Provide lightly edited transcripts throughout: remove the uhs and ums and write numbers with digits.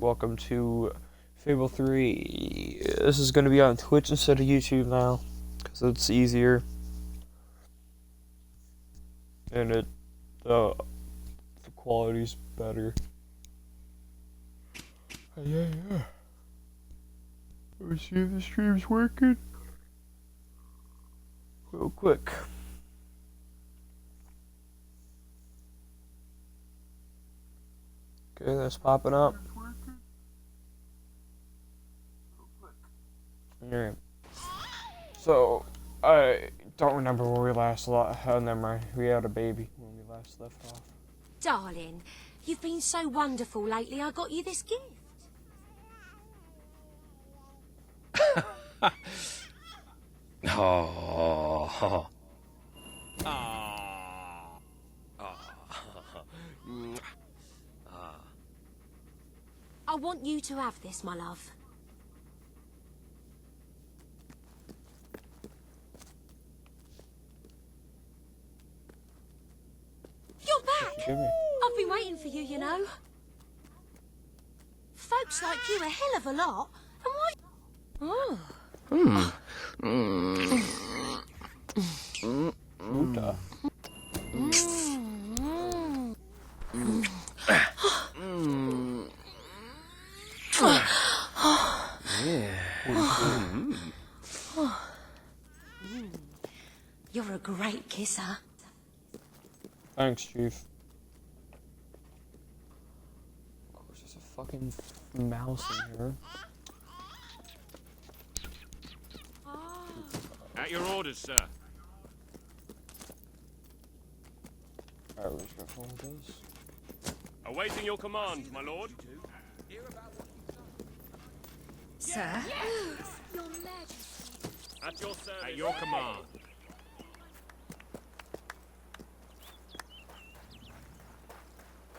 Welcome to Fable 3. This is going to be on Twitch instead of YouTube now, because it's easier. And the quality's better. Yeah. Let me see if the stream's working. Real quick. Okay, that's popping up. Alright. So, I don't remember where we last left. Oh, never mind. We had a baby when we last left off. Darling, you've been so wonderful lately. I got you this gift. Oh. I want you to have this, my love. You're back! Jimmy. I've been waiting for you, you know. Folks like you a hell of a lot. And why... Oh. Muta. You're a great kisser. Thanks, Chief. Of course, there's a fucking mouse in here. At your orders, sir. Alright, we just got all this. Awaiting your command, my lord. Sir? At your service. At your command.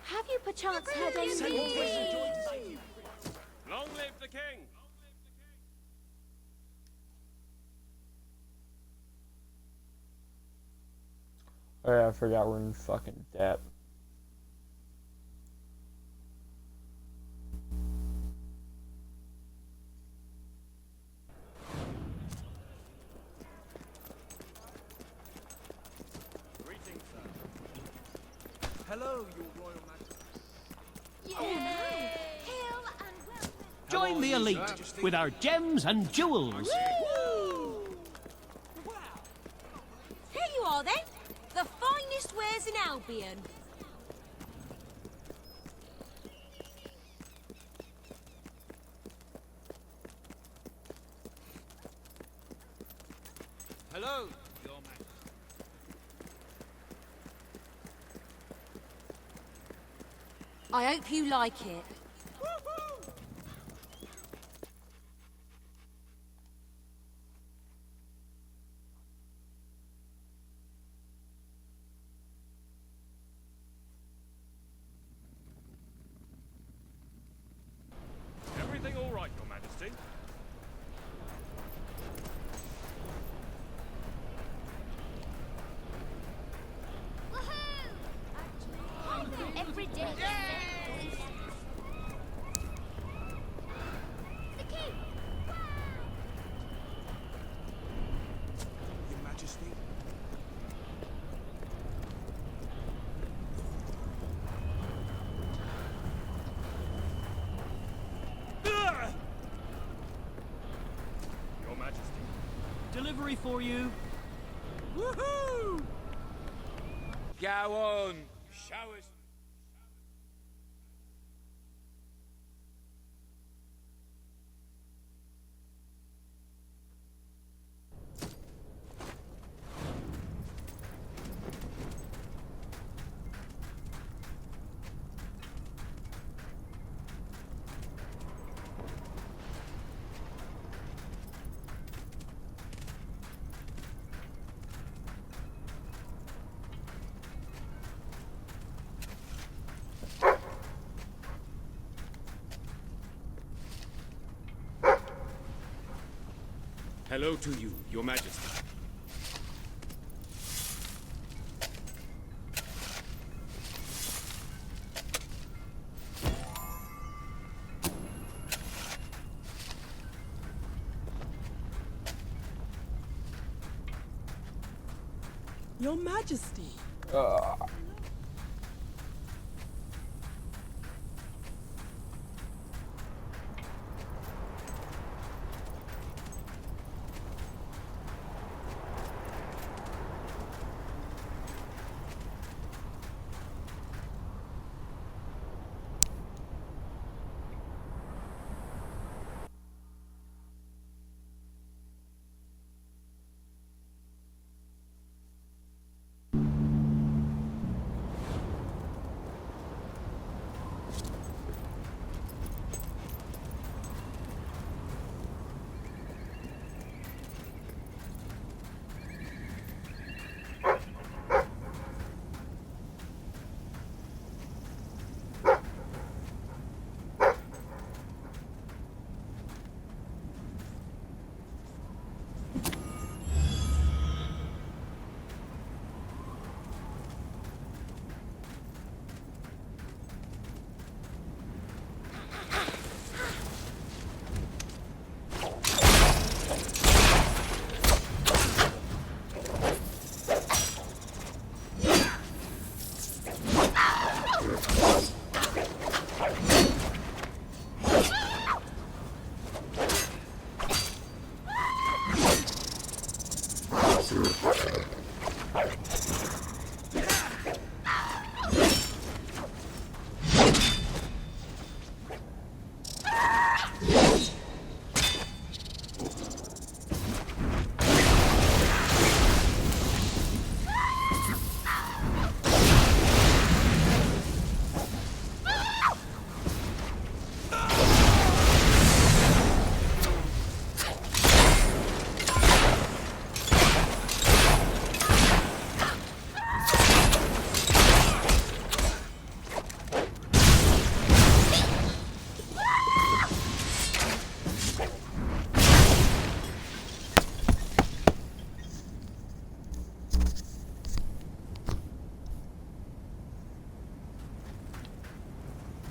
Have you perchance heard any... Long live the king! Oh yeah, I forgot we're in fucking debt. Greetings, sir. Hello, your royal majesty. Join the elite with our gems and jewels. Here you are, then. The finest wares in Albion. Hello, your majesty. I hope you like it. Everything all right, your majesty? Every day. The king. Your majesty. Your majesty. Delivery for you. Woohoo! Go on. Show us. Hello to you, your majesty. Your Majesty.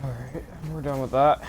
Alright, we're done with that.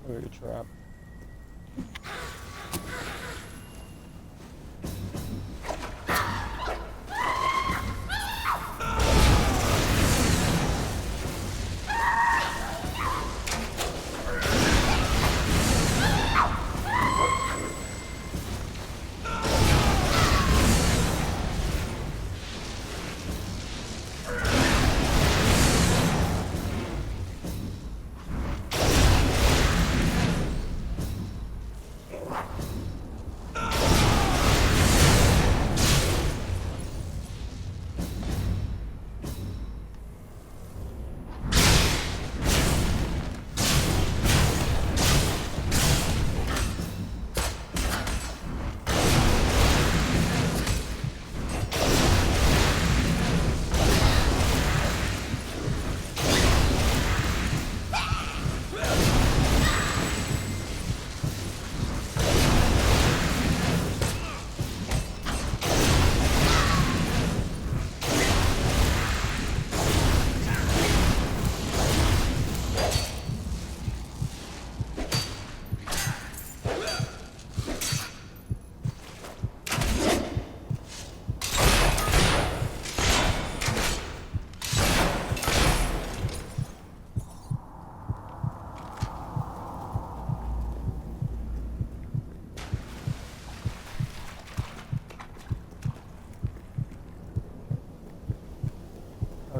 Like a trap.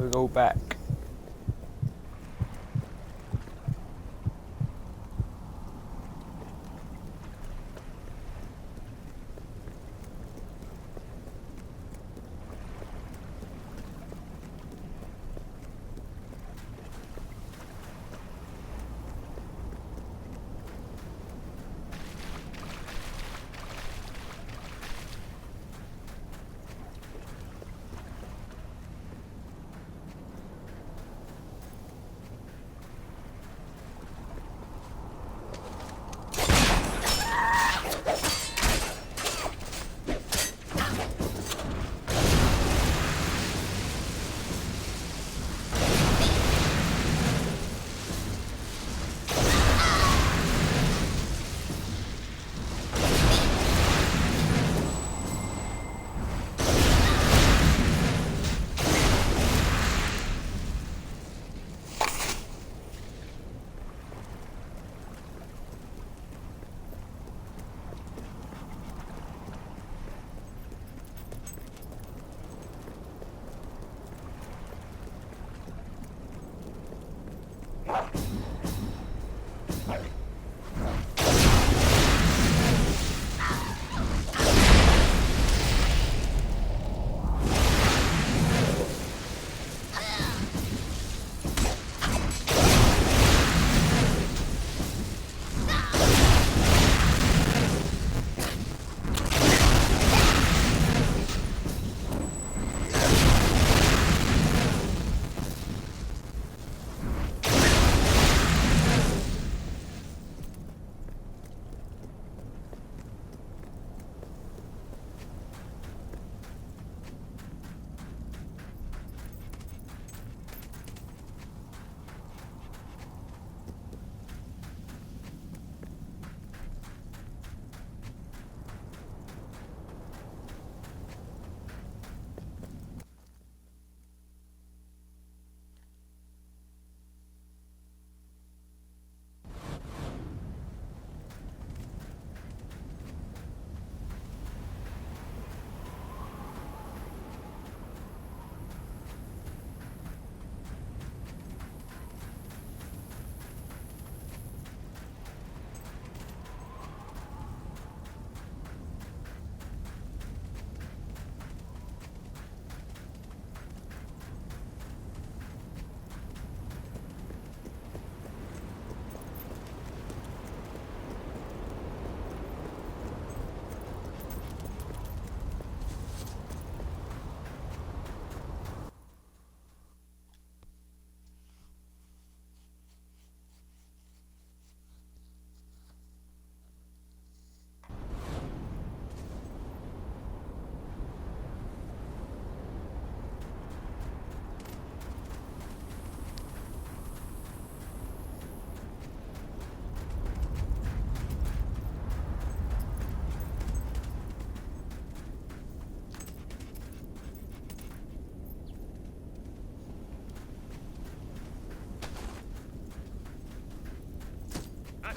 I'll go back.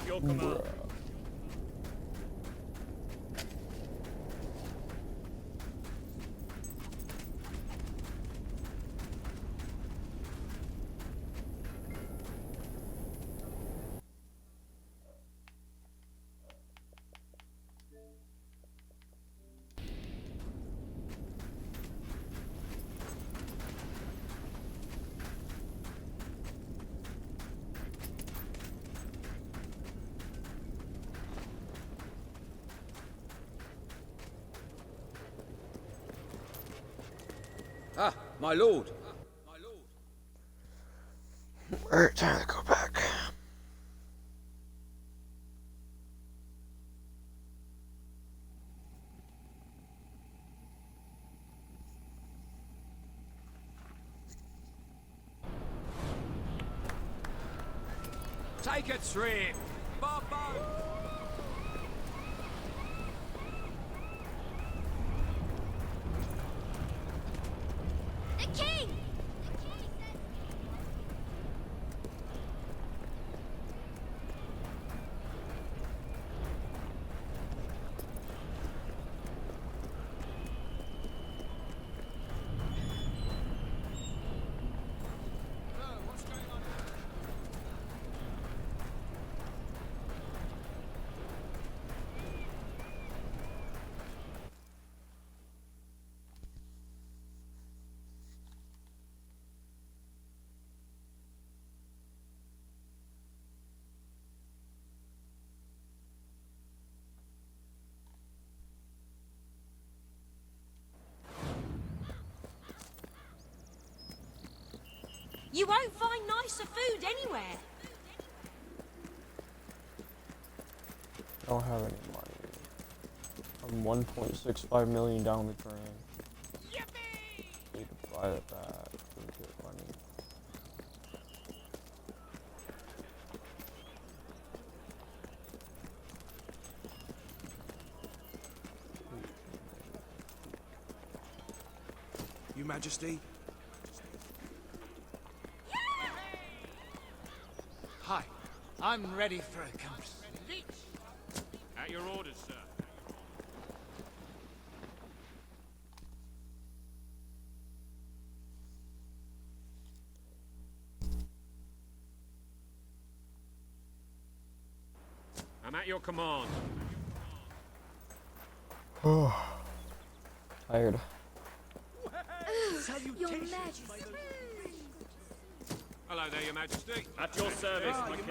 At your command. Ah, my lord. Alright, time to go back. Take a trip. Bobo. The king! You won't find nicer food anywhere. I don't have any money. I'm 1.65 million down the drain. Need to buy it back and get money. Your Majesty? Hi, I'm ready for a conversation. At your orders, sir. I'm at your command. Tired. Your Majesty. Hello there, Your Majesty. At your service, my king.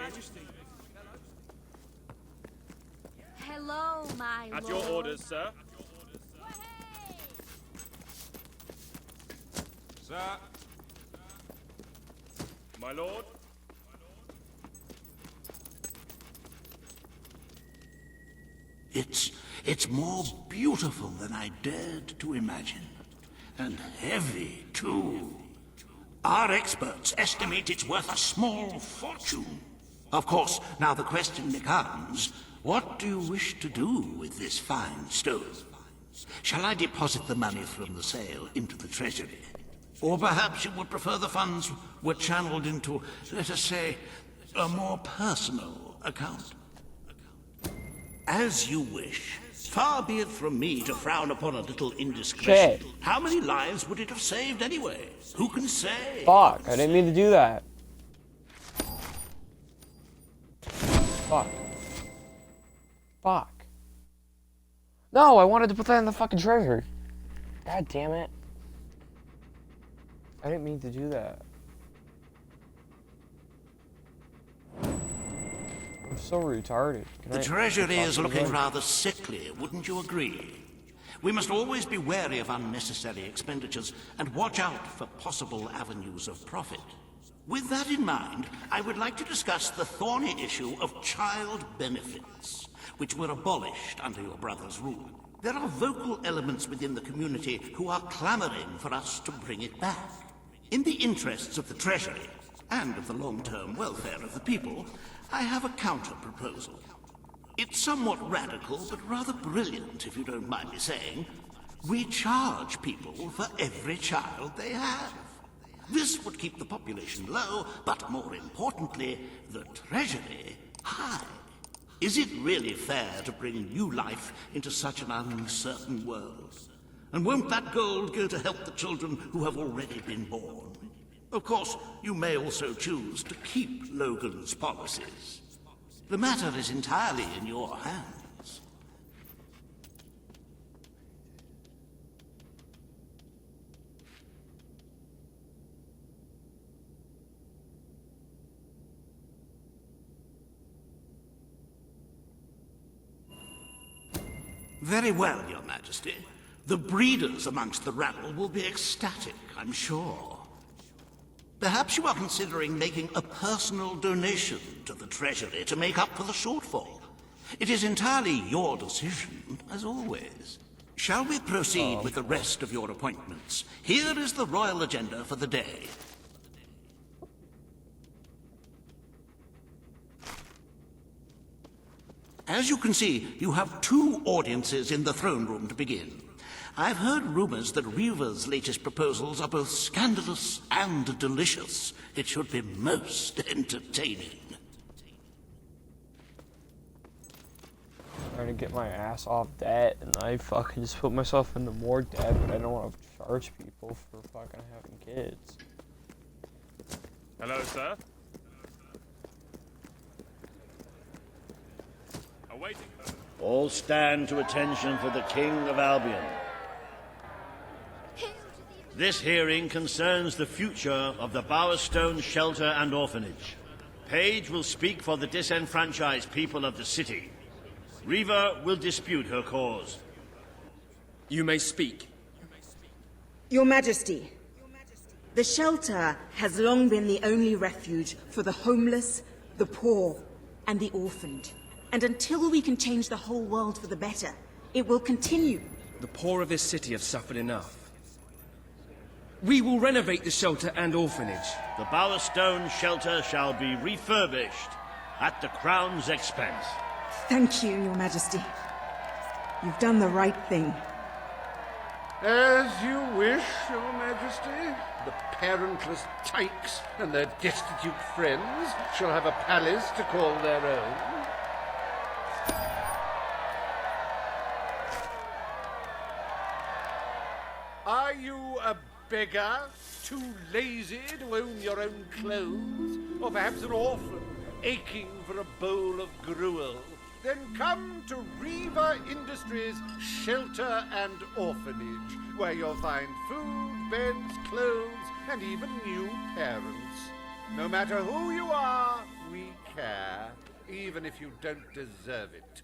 Hello, my At lord. your orders, sir. Sir. My lord. It's more beautiful than I dared to imagine. And heavy, too. Our experts estimate it's worth a small fortune. Of course, now the question becomes, what do you wish to do with this fine stone? Shall I deposit the money from the sale into the treasury? Or perhaps you would prefer the funds were channeled into, let us say, a more personal account? As you wish. Far be it from me to frown upon a little indiscretion. Shit. How many lives would it have saved anyway? Who can say? Fuck, I didn't mean to do that. Fuck. Fuck. No, I wanted to put that in the fucking treasure. God damn it. I didn't mean to do that. I'm so retarded. The treasury is looking rather sickly, wouldn't you agree? We must always be wary of unnecessary expenditures and watch out for possible avenues of profit. With that in mind, I would like to discuss the thorny issue of child benefits, which were abolished under your brother's rule. There are vocal elements within the community who are clamoring for us to bring it back. In the interests of the treasury and of the long-term welfare of the people, I have a counter-proposal. It's somewhat radical, but rather brilliant, if you don't mind me saying. We charge people for every child they have. This would keep the population low, but more importantly, the treasury high. Is it really fair to bring new life into such an uncertain world? And won't that gold go to help the children who have already been born? Of course, you may also choose to keep Logan's policies. The matter is entirely in your hands. Very well, Your Majesty. The breeders amongst the rabble will be ecstatic, I'm sure. Perhaps you are considering making a personal donation to the Treasury to make up for the shortfall. It is entirely your decision, as always. Shall we proceed with the rest of your appointments? Here is the royal agenda for the day. As you can see, you have 2 audiences in the throne room to begin. I've heard rumors that Reaver's latest proposals are both scandalous and delicious. It should be most entertaining. Trying to get my ass off debt, and I fucking just put myself into more debt, but I don't want to charge people for fucking having kids. Hello, sir. Awaiting. All stand to attention for the King of Albion. This hearing concerns the future of the Bowerstone Shelter and Orphanage. Paige will speak for the disenfranchised people of the city. Reaver will dispute her cause. You may speak. Your Majesty, the shelter has long been the only refuge for the homeless, the poor, and the orphaned. And until we can change the whole world for the better, it will continue. The poor of this city have suffered enough. We will renovate the shelter and orphanage. The Bowerstone Shelter shall be refurbished at the Crown's expense. Thank you, Your Majesty. You've done the right thing. As you wish, Your Majesty. The parentless tykes and their destitute friends shall have a palace to call their own. Are you a beggar, too lazy to own your own clothes? Or perhaps an orphan, aching for a bowl of gruel? Then come to Reaver Industries Shelter and Orphanage, where you'll find food, beds, clothes, and even new parents. No matter who you are, we care, even if you don't deserve it.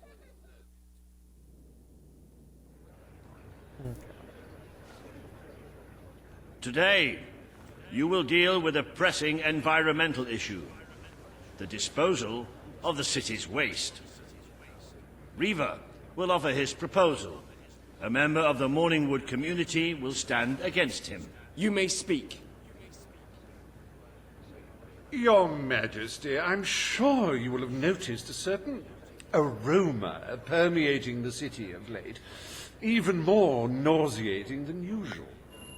Today, you will deal with a pressing environmental issue. The disposal of the city's waste. Reaver will offer his proposal. A member of the Morningwood community will stand against him. You may speak. Your Majesty, I'm sure you will have noticed a certain aroma permeating the city of late, even more nauseating than usual.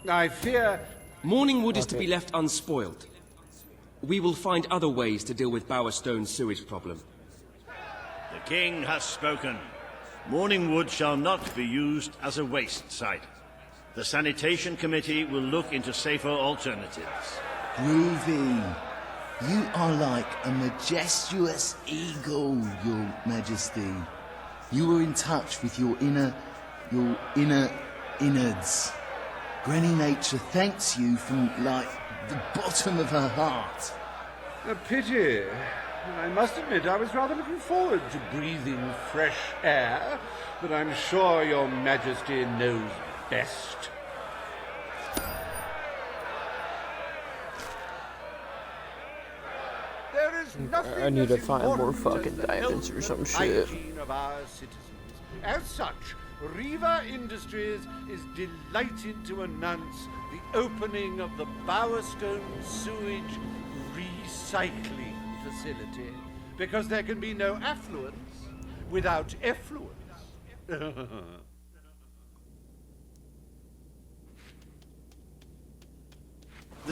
I fear... Morningwood is to be left unspoiled. We will find other ways to deal with Bowerstone's sewage problem. The King has spoken. Morningwood shall not be used as a waste site. The Sanitation Committee will look into safer alternatives. Groovy. You are like a majestuous eagle, Your Majesty. You were in touch with your inner innards. Granny Nature thanks you from, like, the bottom of her heart. A pity. I must admit I was rather looking forward to breathing fresh air, but I'm sure Your Majesty knows best. There is nothing I need to as find more important fucking as the diamonds health or some and shit. hygiene of our citizens. As such, Reaver Industries is delighted to announce the opening of the Bowerstone Sewage Recycling Facility, because there can be no affluence without effluence. The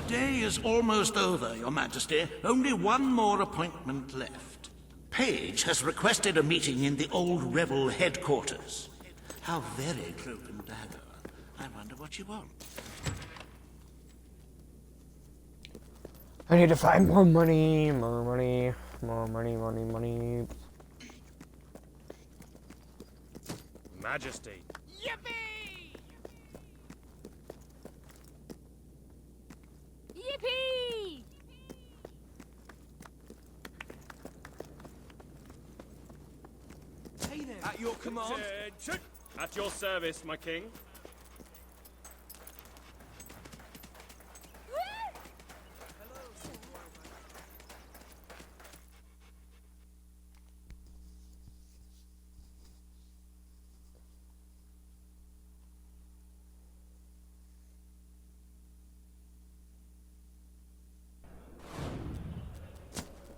day is almost over, Your Majesty. Only one more appointment left. page has requested a meeting in the old rebel headquarters. How very cloak and dagger. I wonder what you want. I need to find more money, more money, more money, money, money. Majesty. Yippee! Yippee! Hey there. At your command. Attention! At your service, my king.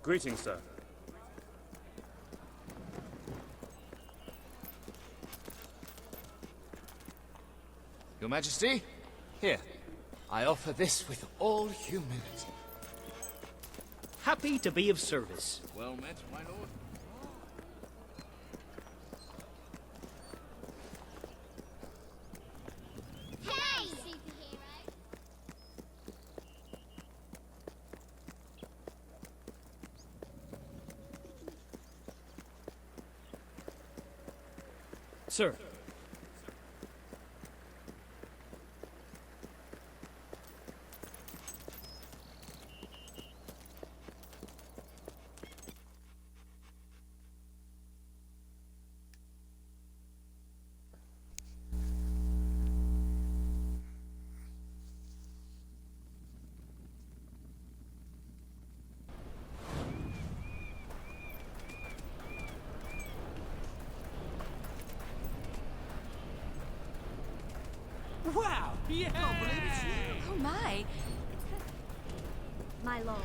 Greetings, sir. Your Majesty, here. I offer this with all humility. Happy to be of service. Well met, my lord. Hey, superhero! Sir. Wow! Yeah! Can't believe it's you. Oh my. My lord.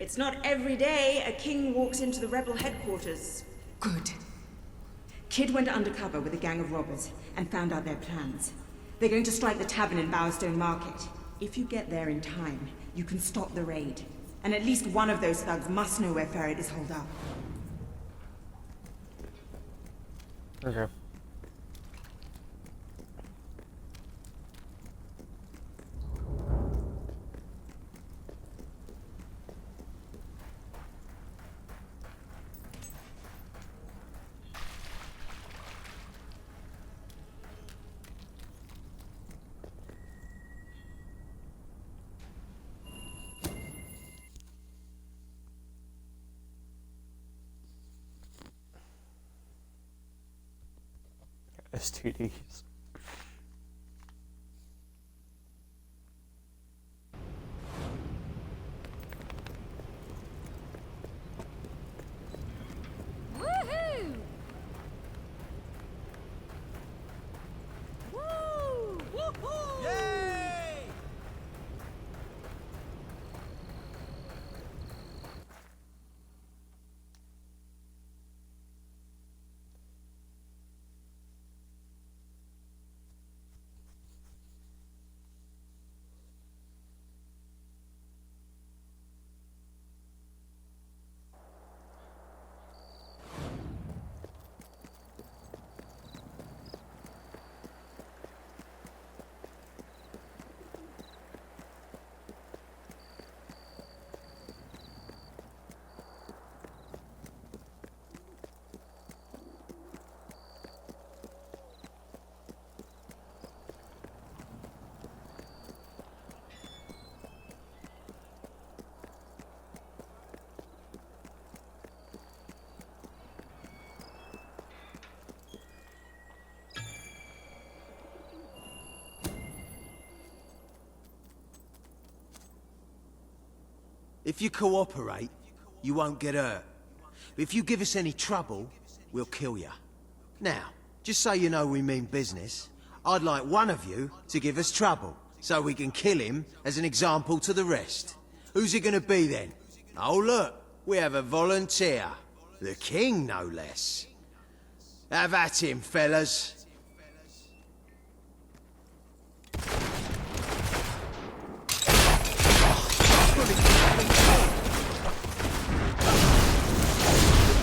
It's not every day a king walks into the rebel headquarters. Good. Kid went undercover with a gang of robbers and found out their plans. They're going to strike the tavern in Bowerstone Market. If you get there in time, you can stop the raid. And at least one of those thugs must know where Ferret is holed up. Okay. STDs. Woohoo! Woo! Woohoo! Yay! If you cooperate, you won't get hurt. But if you give us any trouble, we'll kill you. Now, just so you know we mean business, I'd like one of you to give us trouble, so we can kill him as an example to the rest. Who's it gonna be then? Oh look, we have a volunteer. The king, no less. Have at him, fellas.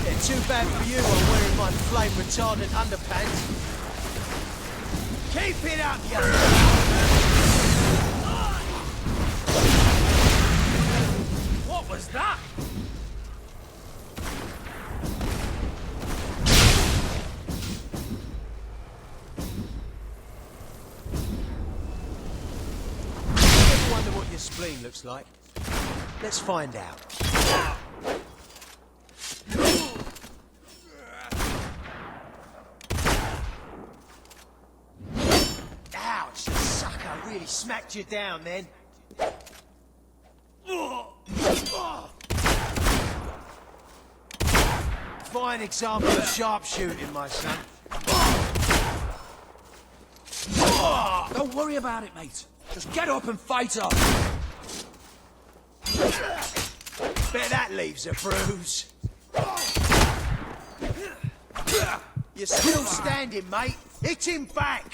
Yeah, too bad for you, I'm wearing my flame retardant underpants. Keep it up, you... What was that? I wonder what your spleen looks like. Let's find out. Ouch, the sucker really smacked you down then. Fine example of sharpshooting, my son. Don't worry about it, mate. Just get up and fight off. Bet that leaves a bruise. You're still standing, mate. Hit him back.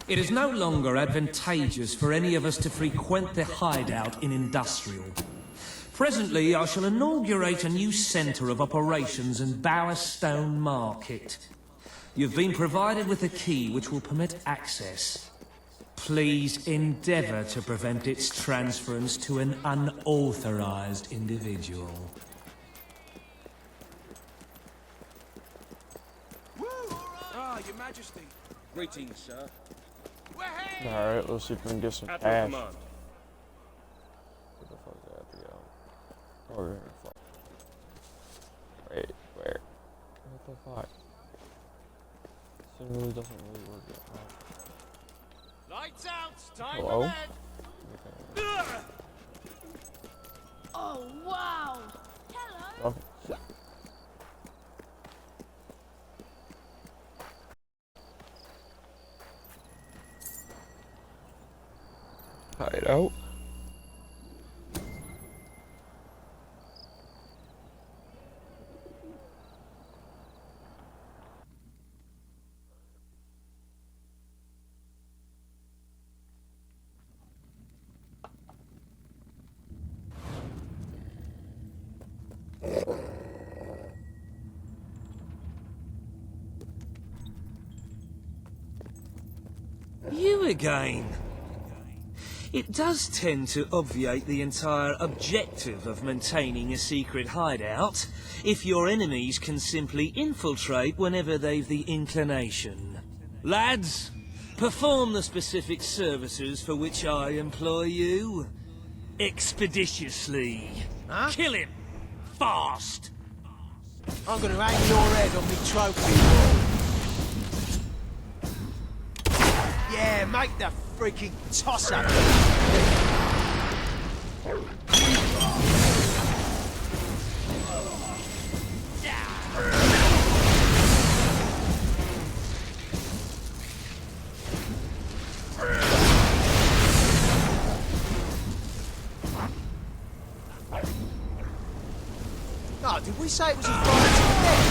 It is no longer advantageous for any of us to frequent the hideout in Industrial. Presently, I shall inaugurate a new centre of operations in Bowerstone Market. You've been provided with a key which will permit access. Please endeavour to prevent its transference to an unauthorised individual. Ah, Your Majesty. Greetings, sir. Alright, let's see if we can get some At your cash. command. Where the fuck did I have to go? Oh, we're here. Fuck. Wait, where? What the fuck? This thing really doesn't really work yet. Lights out! Time Hello? for bed! Oh, wow. Hello. Okay. Hideout. You again. It does tend to obviate the entire objective of maintaining a secret hideout, if your enemies can simply infiltrate whenever they've the inclination. Lads, perform the specific services for which I employ you. Expeditiously. Huh? Kill him. Fast. I'm gonna hang your head on me trophy wall. Yeah, make the freaking toss-up. Oh, did we say it was a fire to the death?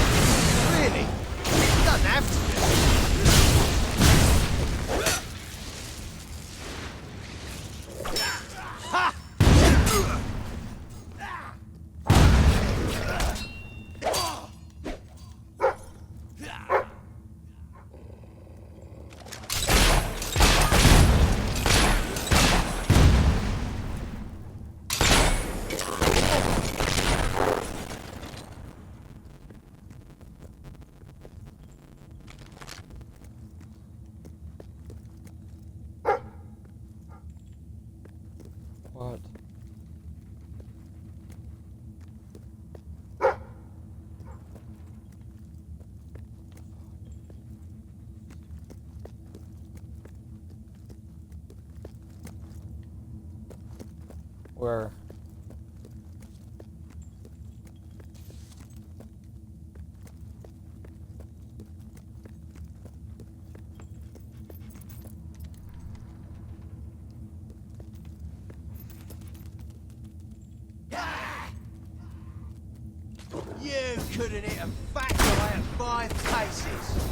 Really? It doesn't have to be. Ha! Where? You couldn't hit a fat guy at 5 paces.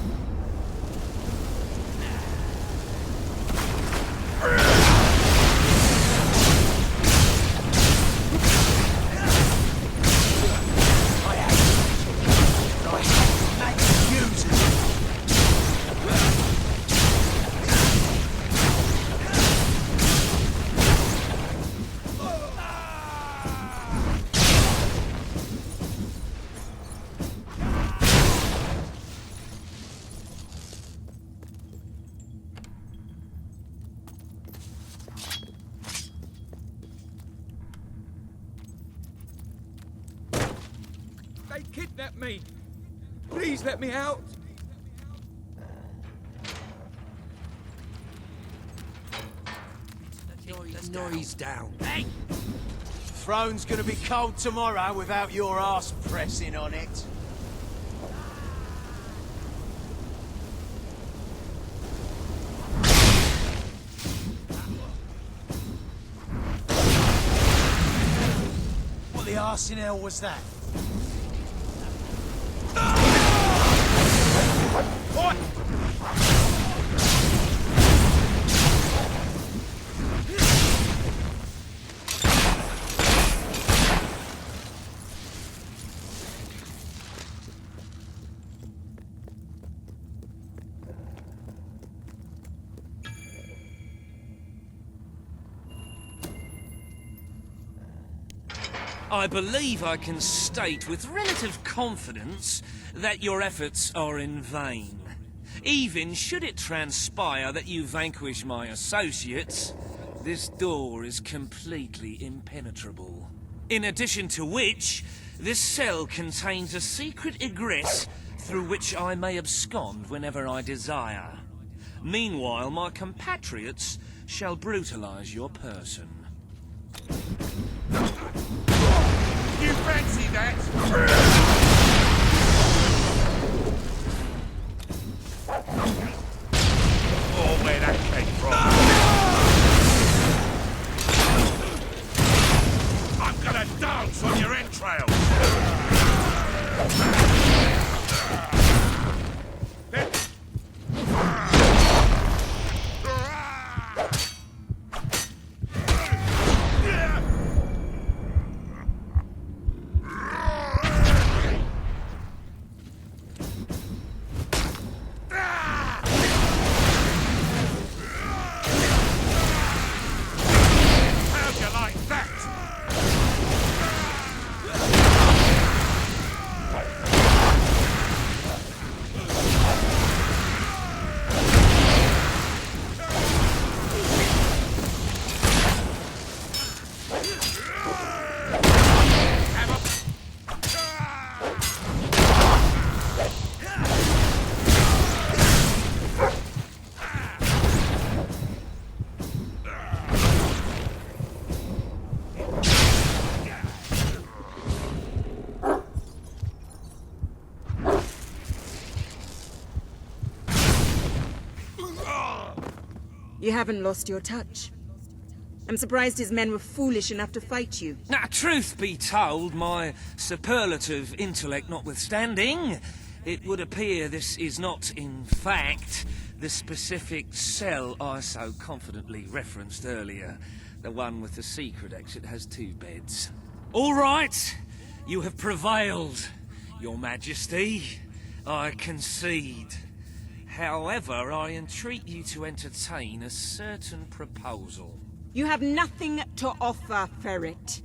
They kidnapped me. Please let me out. Noise down. Hey! Throne's gonna be cold tomorrow without your ass pressing on it. What the arse in hell was that? I believe I can state with relative confidence that your efforts are in vain. Even should it transpire that you vanquish my associates, this door is completely impenetrable. In addition to which, this cell contains a secret egress through which I may abscond whenever I desire. Meanwhile, my compatriots shall brutalize your person. You fancy that? Oh, where that came from. I'm gonna dance on your entrails. You haven't lost your touch. I'm surprised his men were foolish enough to fight you. Now, truth be told, my superlative intellect notwithstanding, it would appear this is not, in fact, the specific cell I so confidently referenced earlier. The one with the secret exit has 2 beds. All right, you have prevailed, Your Majesty. I concede. However, I entreat you to entertain a certain proposal. You have nothing to offer, Ferret.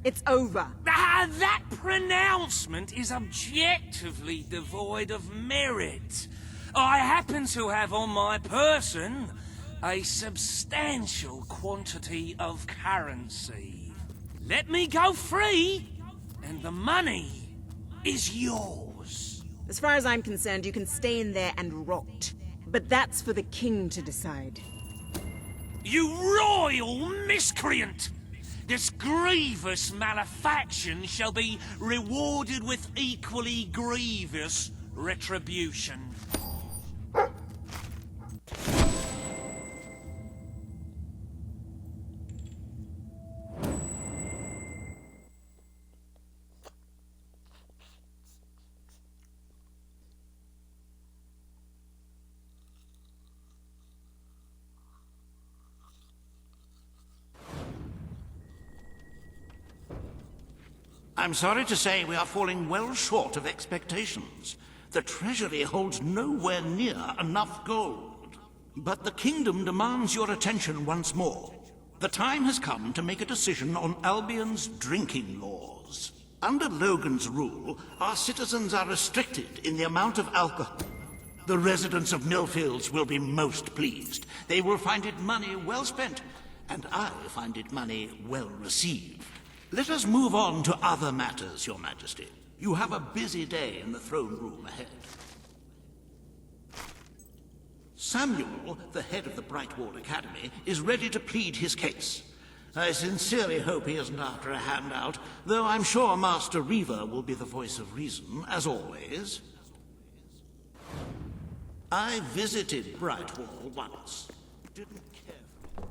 It's over. Ah, that pronouncement is objectively devoid of merit. I happen to have on my person a substantial quantity of currency. Let me go free, and the money is yours. As far as I'm concerned, you can stay in there and rot. But that's for the king to decide. You royal miscreant! This grievous malefaction shall be rewarded with equally grievous retribution. I'm sorry to say we are falling well short of expectations. The treasury holds nowhere near enough gold. But the kingdom demands your attention once more. The time has come to make a decision on Albion's drinking laws. Under Logan's rule, our citizens are restricted in the amount of alcohol. The residents of Millfields will be most pleased. They will find it money well spent, and I find it money well received. Let us move on to other matters, Your Majesty. You have a busy day in the throne room ahead. Samuel, the head of the Brightwall Academy, is ready to plead his case. I sincerely hope he isn't after a handout, though I'm sure Master Reaver will be the voice of reason, as always. I visited Brightwall once. Didn't care for it.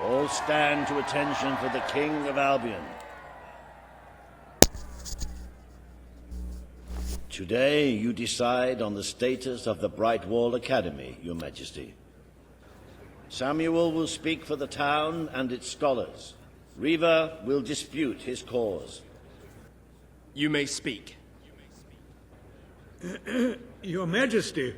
All stand to attention for the King of Albion. Today you decide on the status of the Brightwall Academy, Your Majesty. Samuel will speak for the town and its scholars. Reaver will dispute his cause. You may speak. Your Majesty,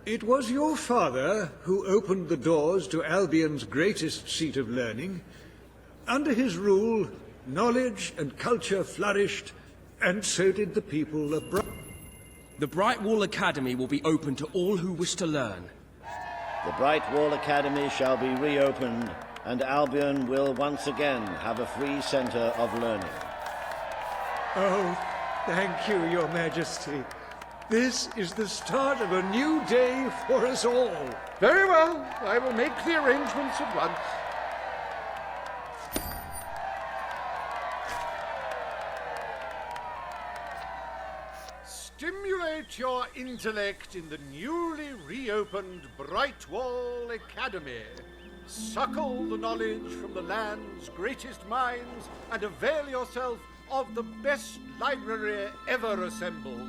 it was your father who opened the doors to Albion's greatest seat of learning. Under his rule, knowledge and culture flourished, and so did the people of The Brightwall Academy will be open to all who wish to learn. The Brightwall Academy shall be reopened, and Albion will once again have a free centre of learning. Oh, thank you, Your Majesty. This is the start of a new day for us all. Very well. I will make the arrangements at once. Stimulate your intellect in the newly reopened Brightwall Academy. Suckle the knowledge from the land's greatest minds and avail yourself of the best library ever assembled.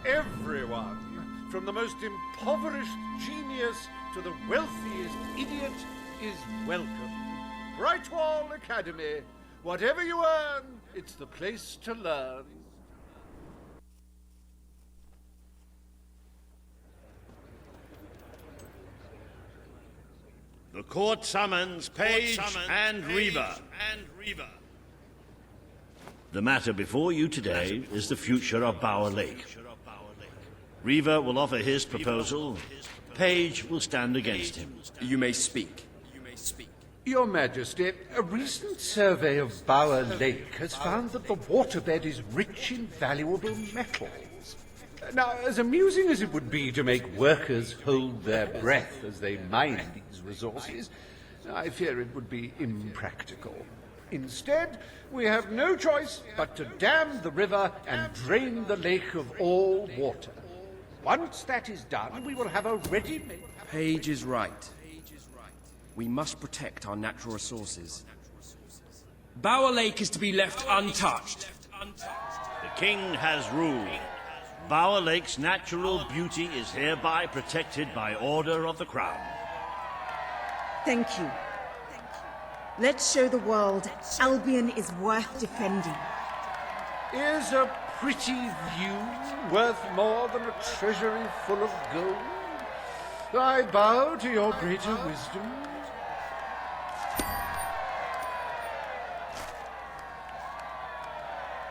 Everyone, from the most impoverished genius to the wealthiest idiot, is welcome. Brightwall Academy. Whatever you earn, it's the place to learn. The court summons Page and Reaver. The matter before you today is the future of Bower Lake. Reaver will offer his proposal. Page will stand against him. You may speak. Your Majesty, a recent survey of Bower Lake has found that the waterbed is rich in valuable metals. Now, as amusing as it would be to make workers hold their breath as they mine these resources, I fear it would be impractical. Instead, we have no choice but to dam the river and drain the lake of all water. Once that is done, we will have a ready-made... Page is right. We must protect our natural resources. Bower Lake is to be left untouched. The king has ruled. Bower Lake's natural beauty is hereby protected by order of the crown. Thank you. Let's show the world Albion is worth defending. Is a pretty view worth more than a treasury full of gold? I bow to your greater wisdom.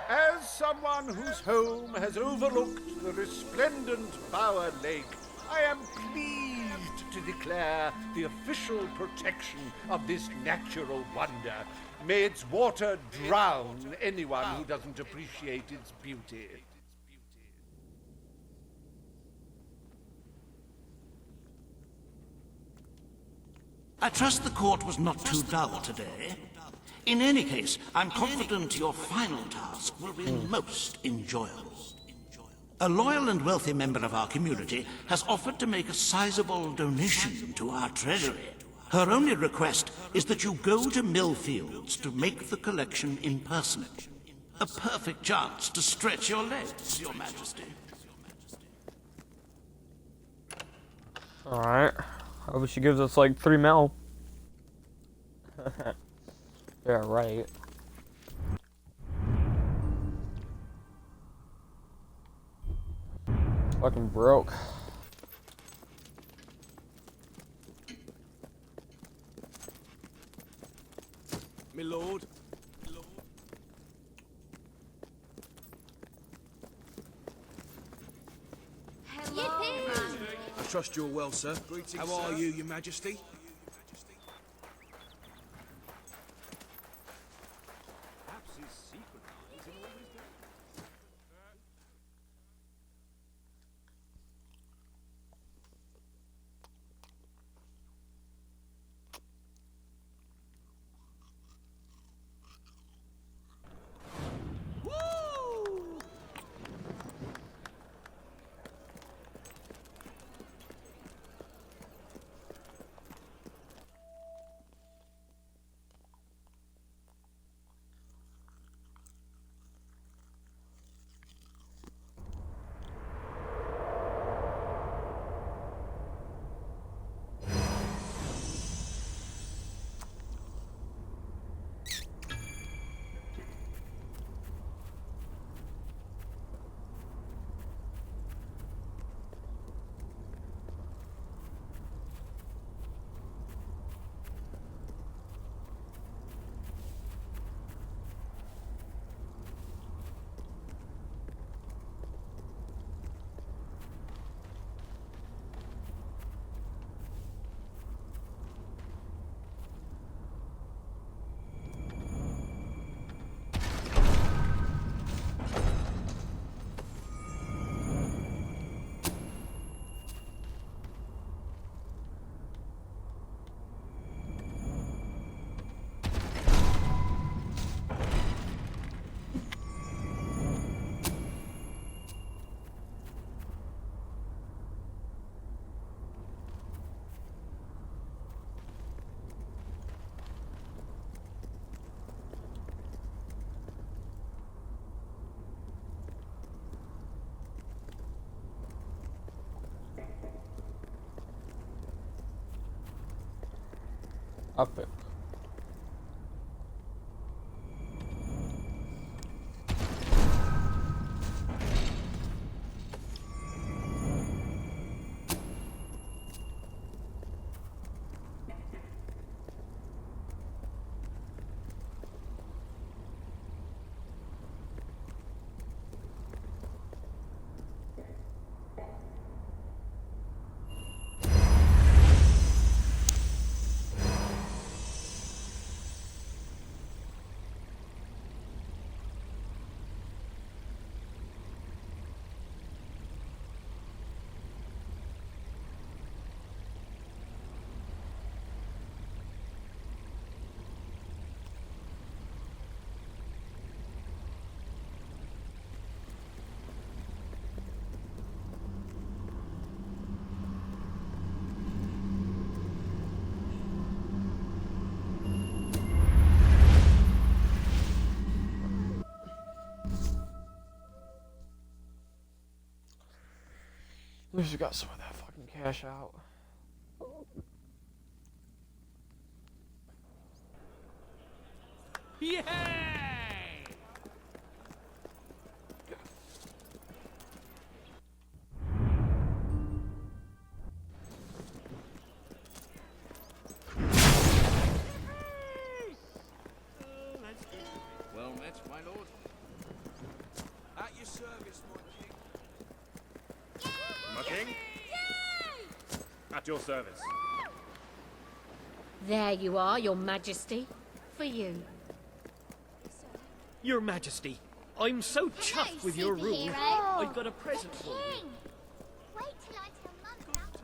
As someone whose home has overlooked the resplendent Bower Lake, I am pleased to declare the official protection of this natural wonder. May its water drown anyone who doesn't appreciate its beauty. I trust the court was not too dull today. In any case, I'm confident your final task will be most enjoyable. A loyal and wealthy member of our community has offered to make a sizable donation to our treasury. Her only request is that you go to Millfields to make the collection in person. A perfect chance to stretch your legs, Your Majesty. Alright. I hope she gives us like 3 mil. Yeah, right. Fucking broke. My lord. I trust you're well, sir. Greetings, how are you, Your Majesty? Epic. At least we got some of that fucking cash out. Yay! Well met, my lord. At your service, my king. My king? At your service. There you are, Your Majesty. For you. Your Majesty, I'm so chuffed with your rule. superhero. I've got a present for you. King! Wait till I tell Mum about this.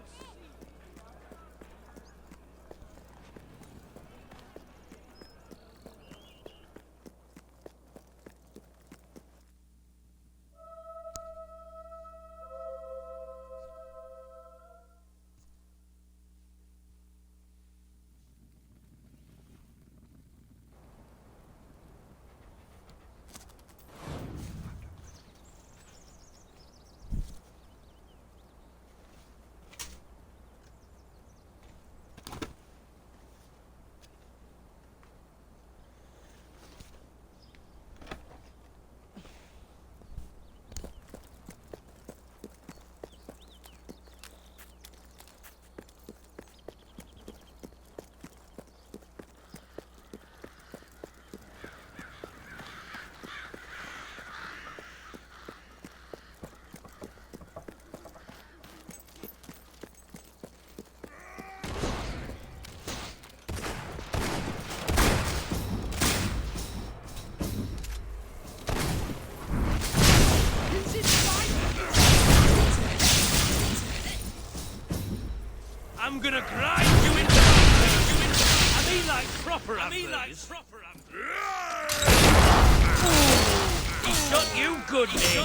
I'm gonna grind you into I mean like proper hamburgers. He shot you good, Nick.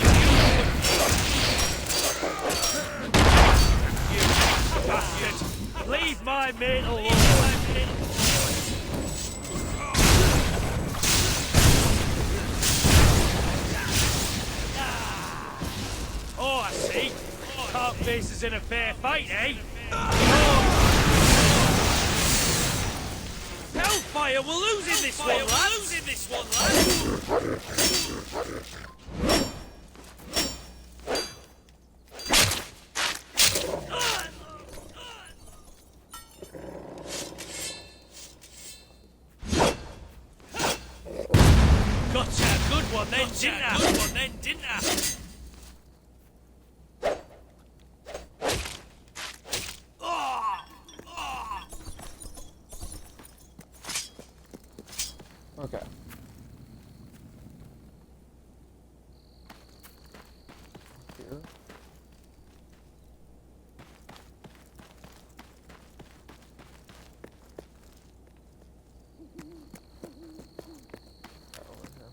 You bastard. Leave my mate alone. Oh, I see. Can't face us in a fair fight, eh? Hellfire, we're losing this one, lads! Gotcha, good one then, didn't I? Okay. Here. Over here.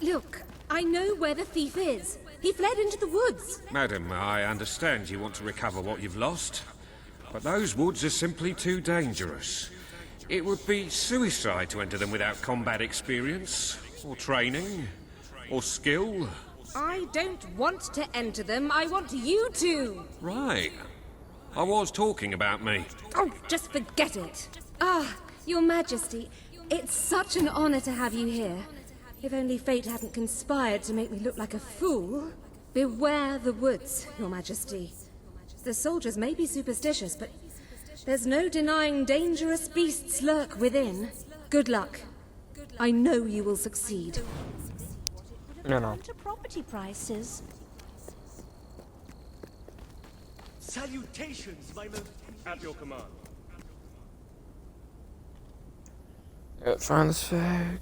Look, I know where the thief is. He fled into the woods. Madam, I understand you want to recover what you've lost, but those woods are simply too dangerous. It would be suicide to enter them without combat experience, or training, or skill. I don't want to enter them. I want you to. Right. I was talking about me. Oh, just forget it. Ah, Your Majesty, it's such an honor to have you here. If only fate hadn't conspired to make me look like a fool. Beware the woods, Your Majesty. The soldiers may be superstitious, but there's no denying dangerous beasts lurk within. Good luck. I know you will succeed. To property prices. Salutations, my lord. At your command. Yeah, find this fag.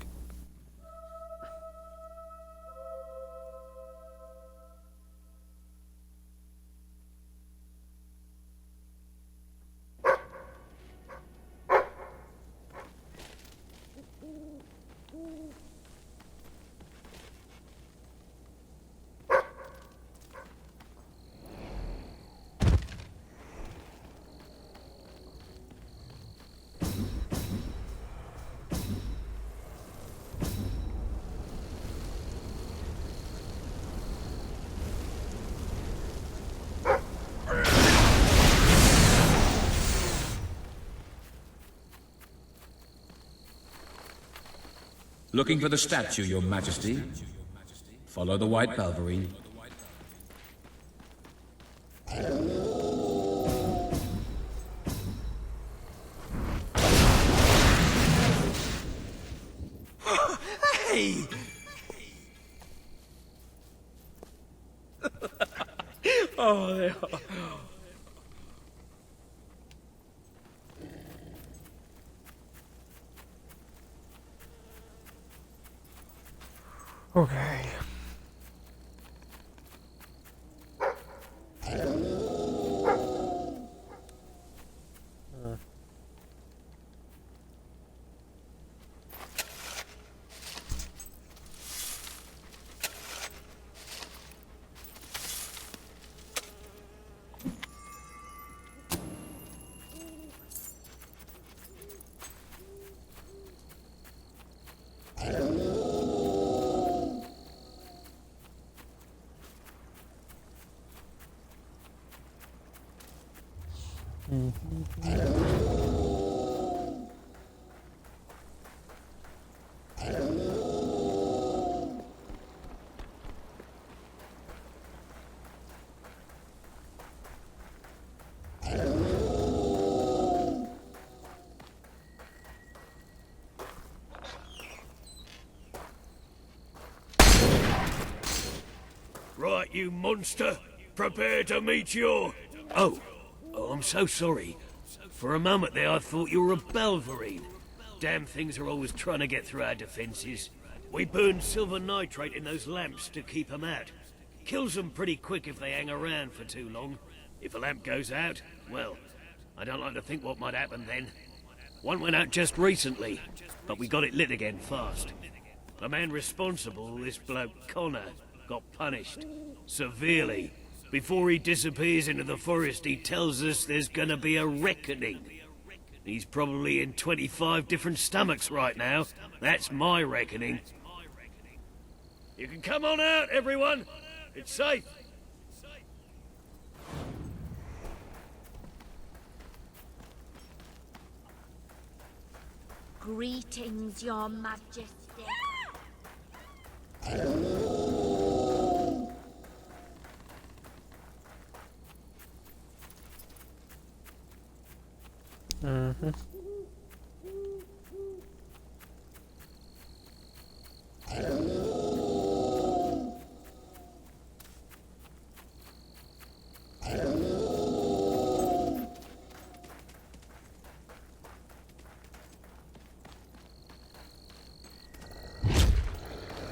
Looking for the statue, Your Majesty. Follow the white Balverine. Hey! Oh, they are. Okay. Right, you monster. Prepare to meet your... Oh, I'm so sorry. For a moment there, I thought you were a Belverine. Damn things are always trying to get through our defenses. We burn silver nitrate in those lamps to keep them out. Kills them pretty quick if they hang around for too long. If a lamp goes out, well, I don't like to think what might happen then. One went out just recently, but we got it lit again fast. The man responsible, this bloke Connor, got punished. Severely. Before he disappears into the forest, he tells us there's gonna be a reckoning. He's probably in 25 different stomachs right now. That's my reckoning. You can come on out, everyone. It's safe. Greetings, Your Majesty.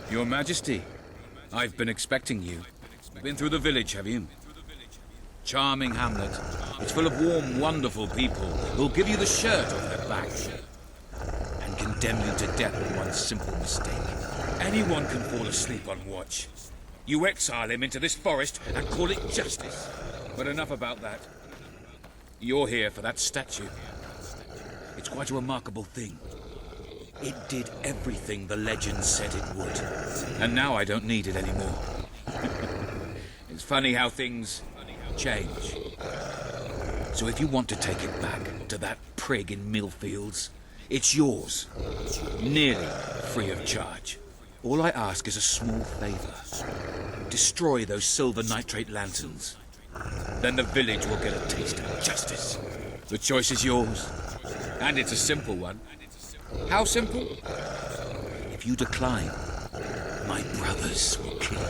Your Majesty, I've been expecting you. Been through the village, have you? Charming hamlet. It's full of warm, wonderful people who'll give you the shirt off their back and condemn you to death with one simple mistake. Anyone can fall asleep on watch. You exile him into this forest and call it justice. But enough about that. You're here for that statue. It's quite a remarkable thing. It did everything the legend said it would. And now I don't need it anymore. It's funny how things change. So if you want to take it back to that prig in Millfields, it's yours. Nearly free of charge. All I ask is a small favor. Destroy those silver nitrate lanterns. Then the village will get a taste of justice. The choice is yours. And it's a simple one. How simple? If you decline, my brothers will kill you.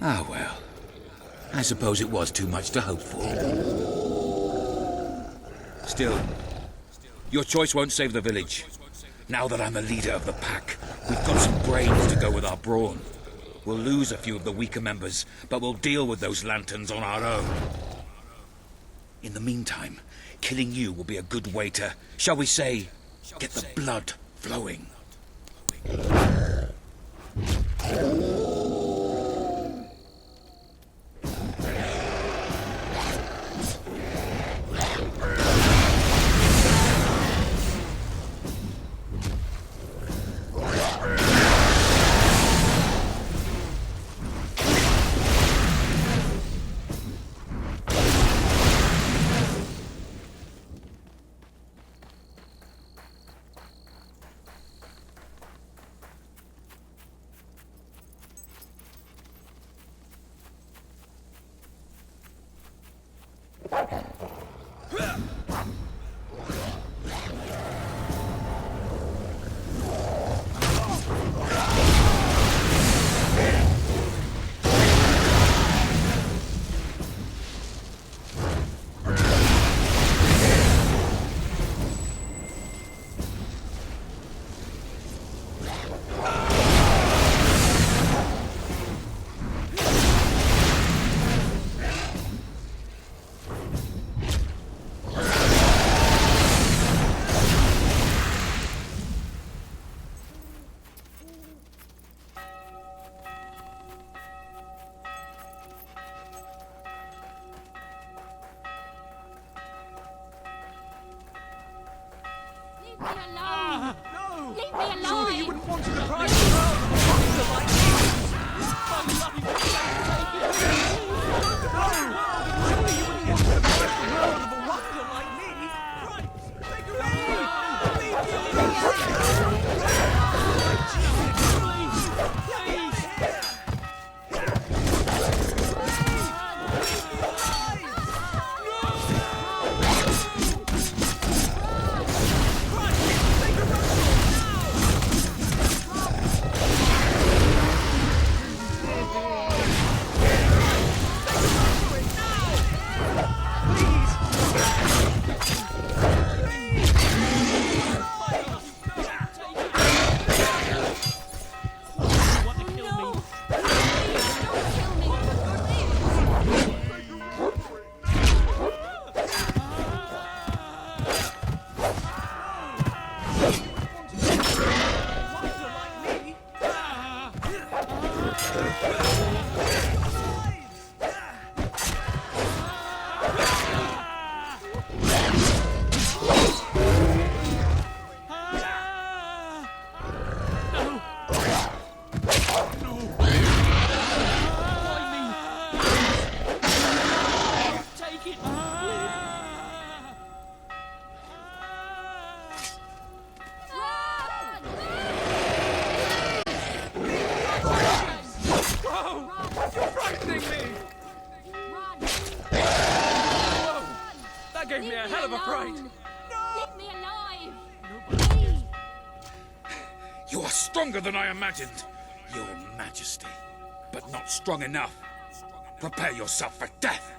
Ah, well. I suppose it was too much to hope for. Still, your choice won't save the village. Now that I'm a leader of the pack, we've got some brains to go with our brawn. We'll lose a few of the weaker members, but we'll deal with those lanterns on our own. In the meantime, killing you will be a good way to, shall we say, get the blood flowing. Leave me alone! Surely you wouldn't want to deprive the world of a wonder like this! Surely you wouldn't want to deprive the world of a wonder like me! Right! Take a leave! Leave me alone! Gave me a hell of a fright! Leave me alive! You are stronger than I imagined, Your Majesty. But not strong enough. Prepare yourself for death.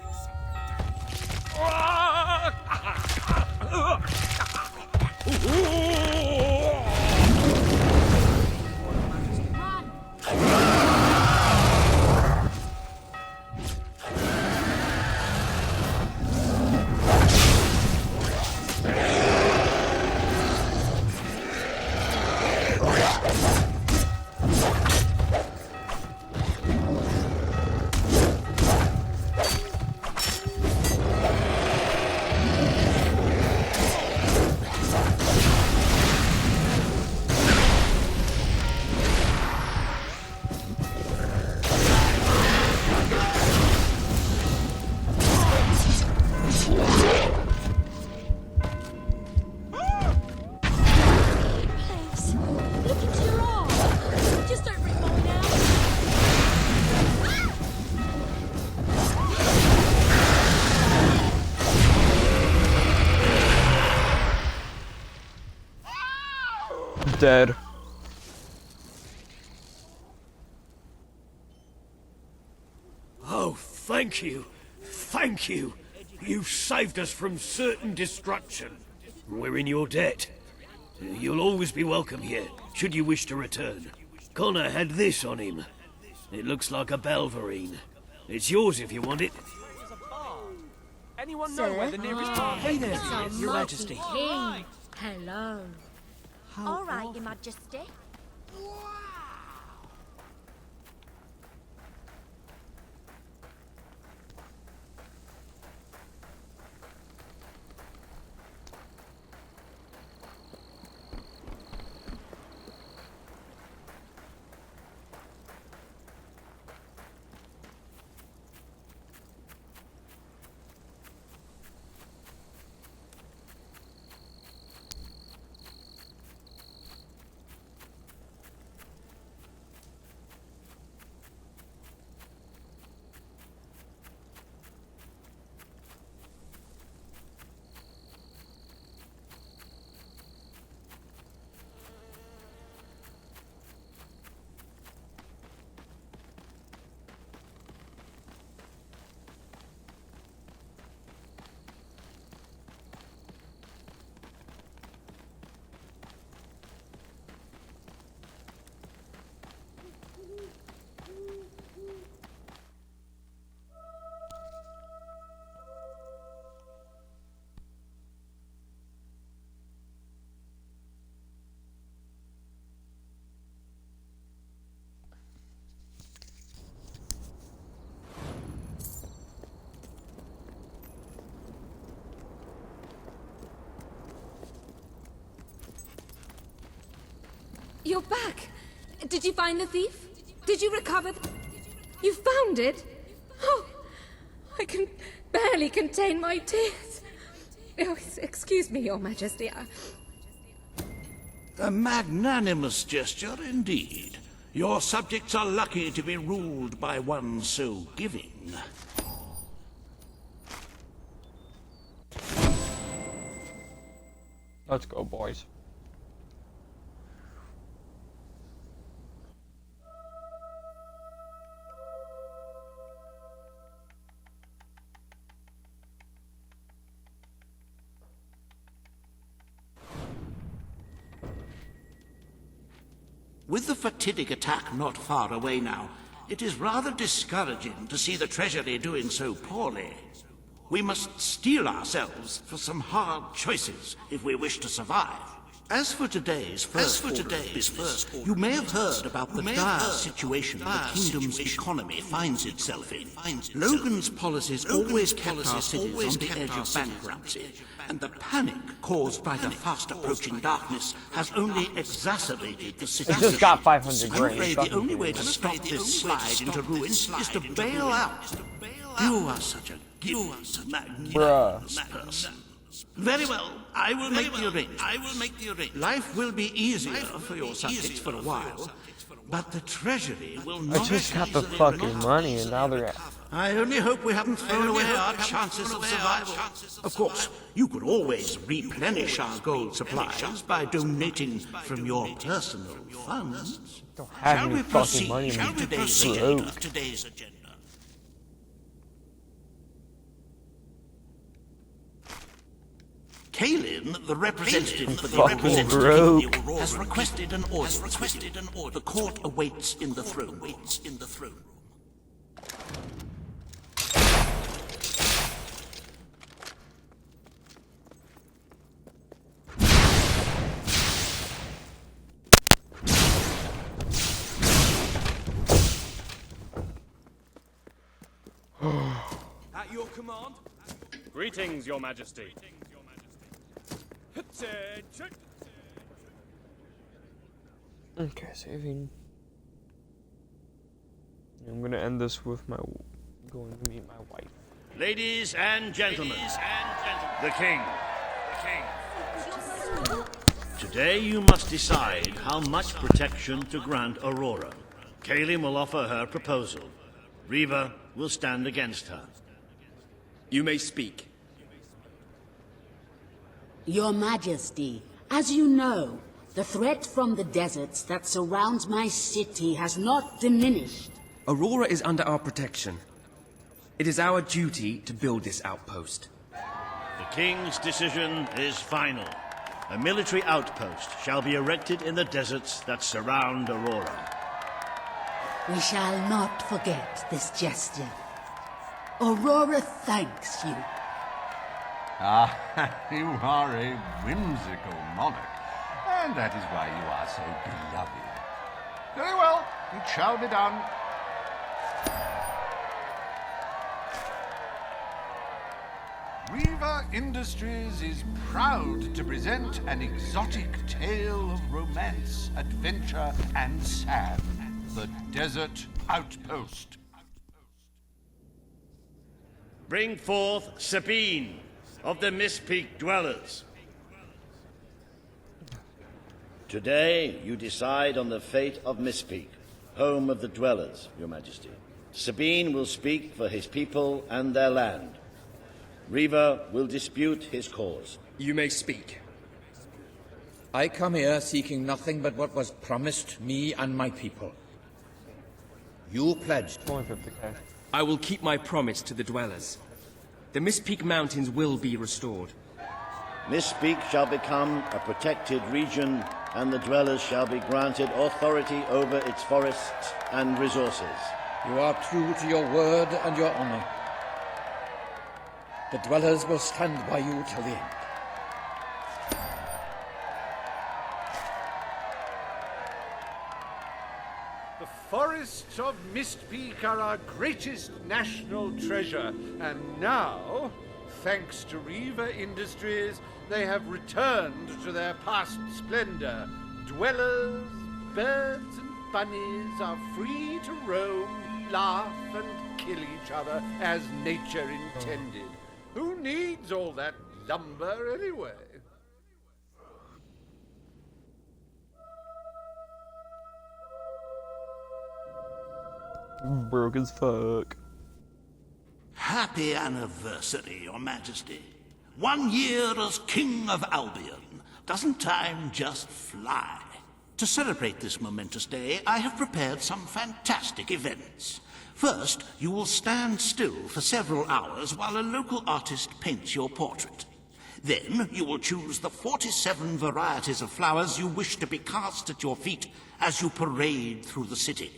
dead. Oh, thank you. Thank you. You've saved us from certain destruction. We're in your debt. You'll always be welcome here, should you wish to return. Connor had this on him. It looks like a Belverine. It's yours if you want it. Anyone Sir? know where the nearest bar Hey there, is? it's Your our Majesty. King. Hello. All right, Your Majesty. You're back. Did you find the thief? Did you recover? You found it? Oh, I can barely contain my tears. Oh, excuse me, Your Majesty. A magnanimous gesture indeed. Your subjects are lucky to be ruled by one so giving. Let's go, boys. With the fatidic attack not far away now, it is rather discouraging to see the Treasury doing so poorly. We must steel ourselves for some hard choices if we wish to survive. As for today's first order of business, you may have heard about the dire situation the kingdom's economy finds itself in. Logan's policies always kept our cities on the edge of bankruptcy, and the panic caused by the fast-approaching darkness has only exacerbated the situation. It just got 500 I'm grand. afraid the only way to stop this slide into ruin is to bail out. You are such a gifted, magnanimous person. Very well, I will make the arrangement. Life will be easier for your subjects for a while, but the Treasury will not... I just got the fucking money and now they're at... I only hope we haven't thrown away our chances of survival. Of course, you could always replenish our gold supplies by donating from your personal funds. Don't have any fucking money in today's agenda? Kalin, the representative for the King, has requested an order. The court awaits in the throne room. At your command. Greetings, Your Majesty. Okay, saving. I'm gonna end this with my going to meet my wife. Ladies and gentlemen, the King. Today you must decide how much protection to grant Aurora. Kaylin will offer her proposal. Reva will stand against her. You may speak. Your Majesty, as you know, The threat from the deserts that surrounds my city has not diminished. Aurora is under our protection. It is our duty to build this outpost. The King's decision is final. A military outpost shall be erected in the deserts that surround Aurora. We shall not forget this gesture. Aurora thanks you. Ah, you are a whimsical monarch, and that is why you are so beloved. Very well, it shall be done. Reaver Industries is proud to present an exotic tale of romance, adventure, and sand. The Desert Outpost. Bring forth Sabine of the Mistpeak Dwellers. Today, you decide on the fate of Mistpeak, home of the Dwellers, Your Majesty. Sabine will speak for his people and their land. Reaver will dispute his cause. You may speak. I come here seeking nothing but what was promised me and my people. You pledged. I will keep my promise to the Dwellers. The Mistpeak Mountains will be restored. Mistpeak shall become a protected region, and the Dwellers shall be granted authority over its forests and resources. You are true to your word and your honor. The Dwellers will stand by you till the end. The forests of Mistpeak are our greatest national treasure, and now, thanks to Reaver Industries, they have returned to their past splendor. Dwellers, birds, and bunnies are free to roam, laugh, and kill each other as nature intended. Who needs all that lumber anyway? Broke as fuck. Happy anniversary, Your Majesty. 1 year as King of Albion. Doesn't time just fly? To celebrate this momentous day, I have prepared some fantastic events. First, you will stand still for several hours while a local artist paints your portrait. Then, you will choose the 47 varieties of flowers you wish to be cast at your feet as you parade through the city.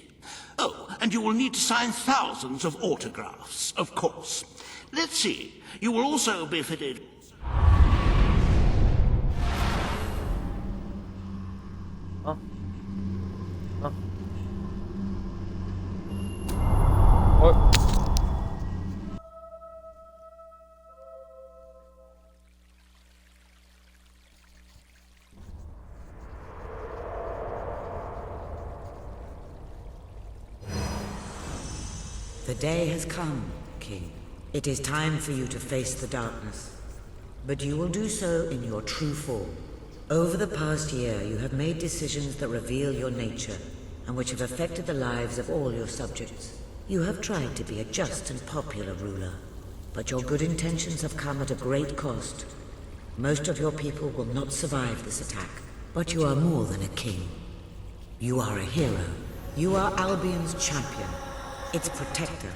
Oh, and you will need to sign thousands of autographs, of course. Let's see. You will also be fitted... Huh? Huh? What? The day has come, King. It is time for you to face the darkness. But you will do so in your true form. Over the past year, you have made decisions that reveal your nature, and which have affected the lives of all your subjects. You have tried to be a just and popular ruler, but your good intentions have come at a great cost. Most of your people will not survive this attack, but you are more than a king. You are a hero. You are Albion's champion, its protector.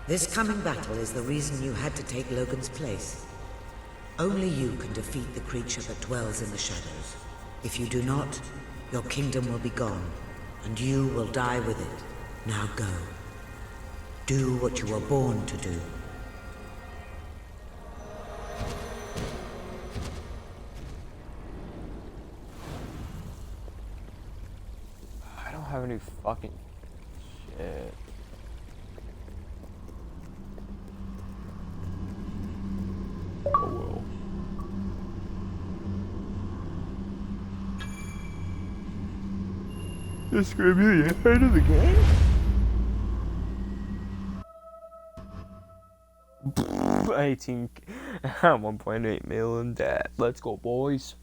This coming battle is the reason you had to take Logan's place. Only you can defeat the creature that dwells in the shadows. If you do not, your kingdom will be gone, and you will die with it. Now go. Do what you were born to do. I don't have any fucking shit. Oh well. This gonna be the end of the game? 18. I'm 1.8 million debt. Let's go, boys.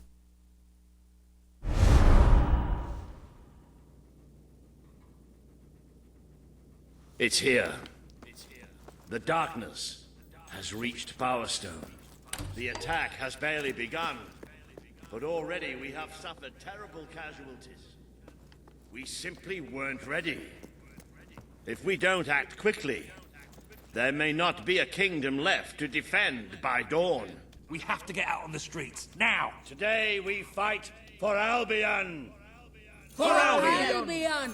It's here. The darkness has reached Power Stone. The attack has barely begun. But already we have suffered terrible casualties. We simply weren't ready. If we don't act quickly, there may not be a kingdom left to defend by dawn. We have to get out on the streets, now! Today we fight for Albion! For Albion!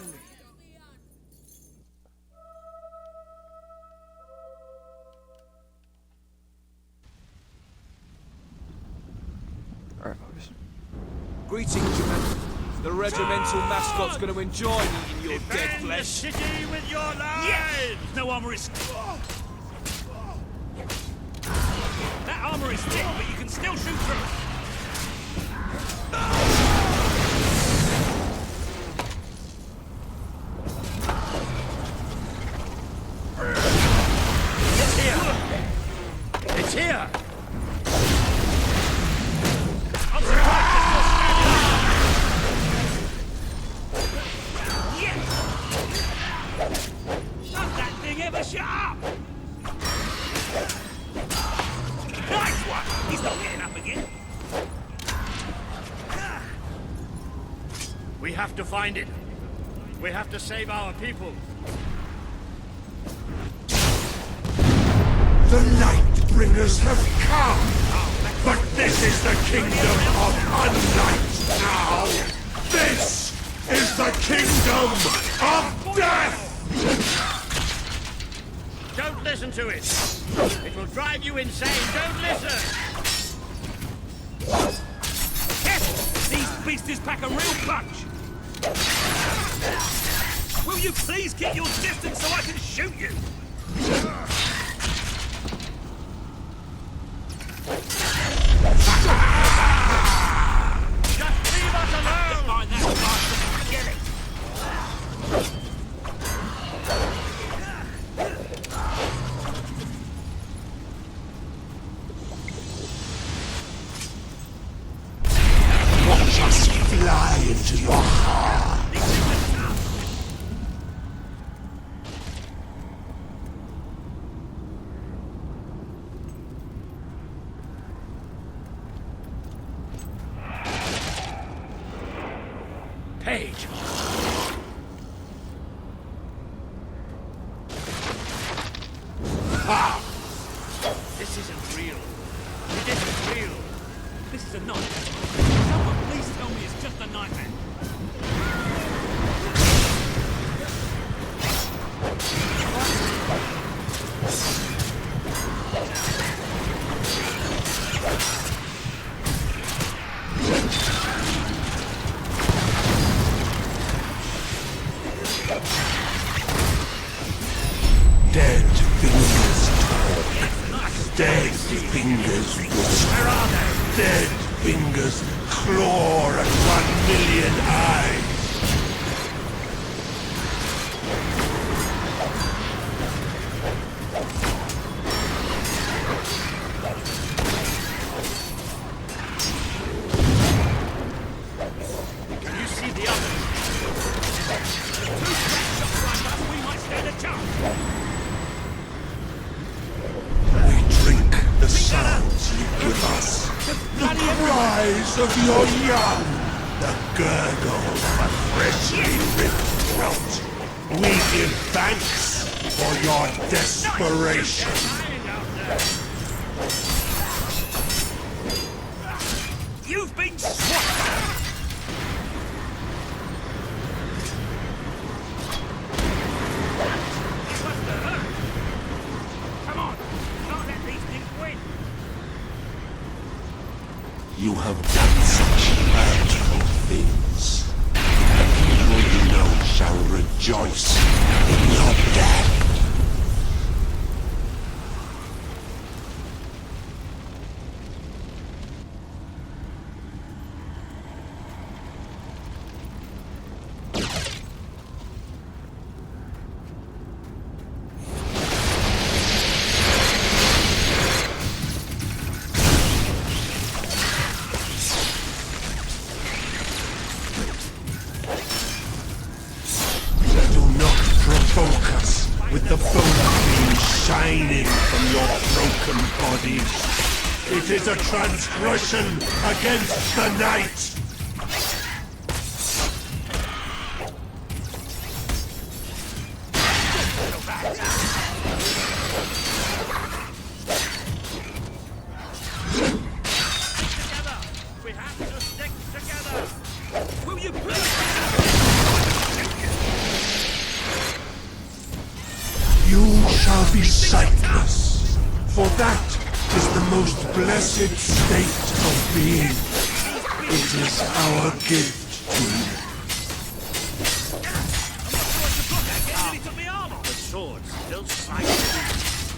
Alright, folks. Greetings, your man. The regimental mascot's going to enjoy eating your dead Defend the flesh. city with your lives! Yes! No armor is... That armor is thick, but you can still shoot through it. It's here! It's here! I'm surprised they're still standing up! Yes! Does that thing ever shut up? Nice one! He's not getting up again. We have to find it. We have to save our people. The Lightbringers have come! But this is the kingdom of unlight now! This is the kingdom of death! Don't listen to it! It will drive you insane! Don't listen! Careful! These beasties pack a real punch! Will you please keep your distance so I can shoot you? Just leave us alone! Find that bastard and kill it! Watch us fly into your heart! Page! This isn't real. It isn't real. This is a nightmare. Someone please tell me it's just a nightmare. Dead fingers talk. Dead fingers whisper. Dead fingers claw at 1,000,000 eyes. Can you see the others? Two crack shots like us, we might stand a chance. We drink the sounds you give us. The cries of your young. The gurgle of a freshly ripped throat. We give thanks for your desperation. You've been swatted! It must have hurt. Come on, can't let these things win. You have done such hurtful things. The people you know shall rejoice in your death. Provoke us with the bone beam shining from your broken bodies. It is a transgression against the night! We have to stick together! Will you please? You shall be sightless, for that is the most blessed state of being. It is our gift to you. The sword's still silent.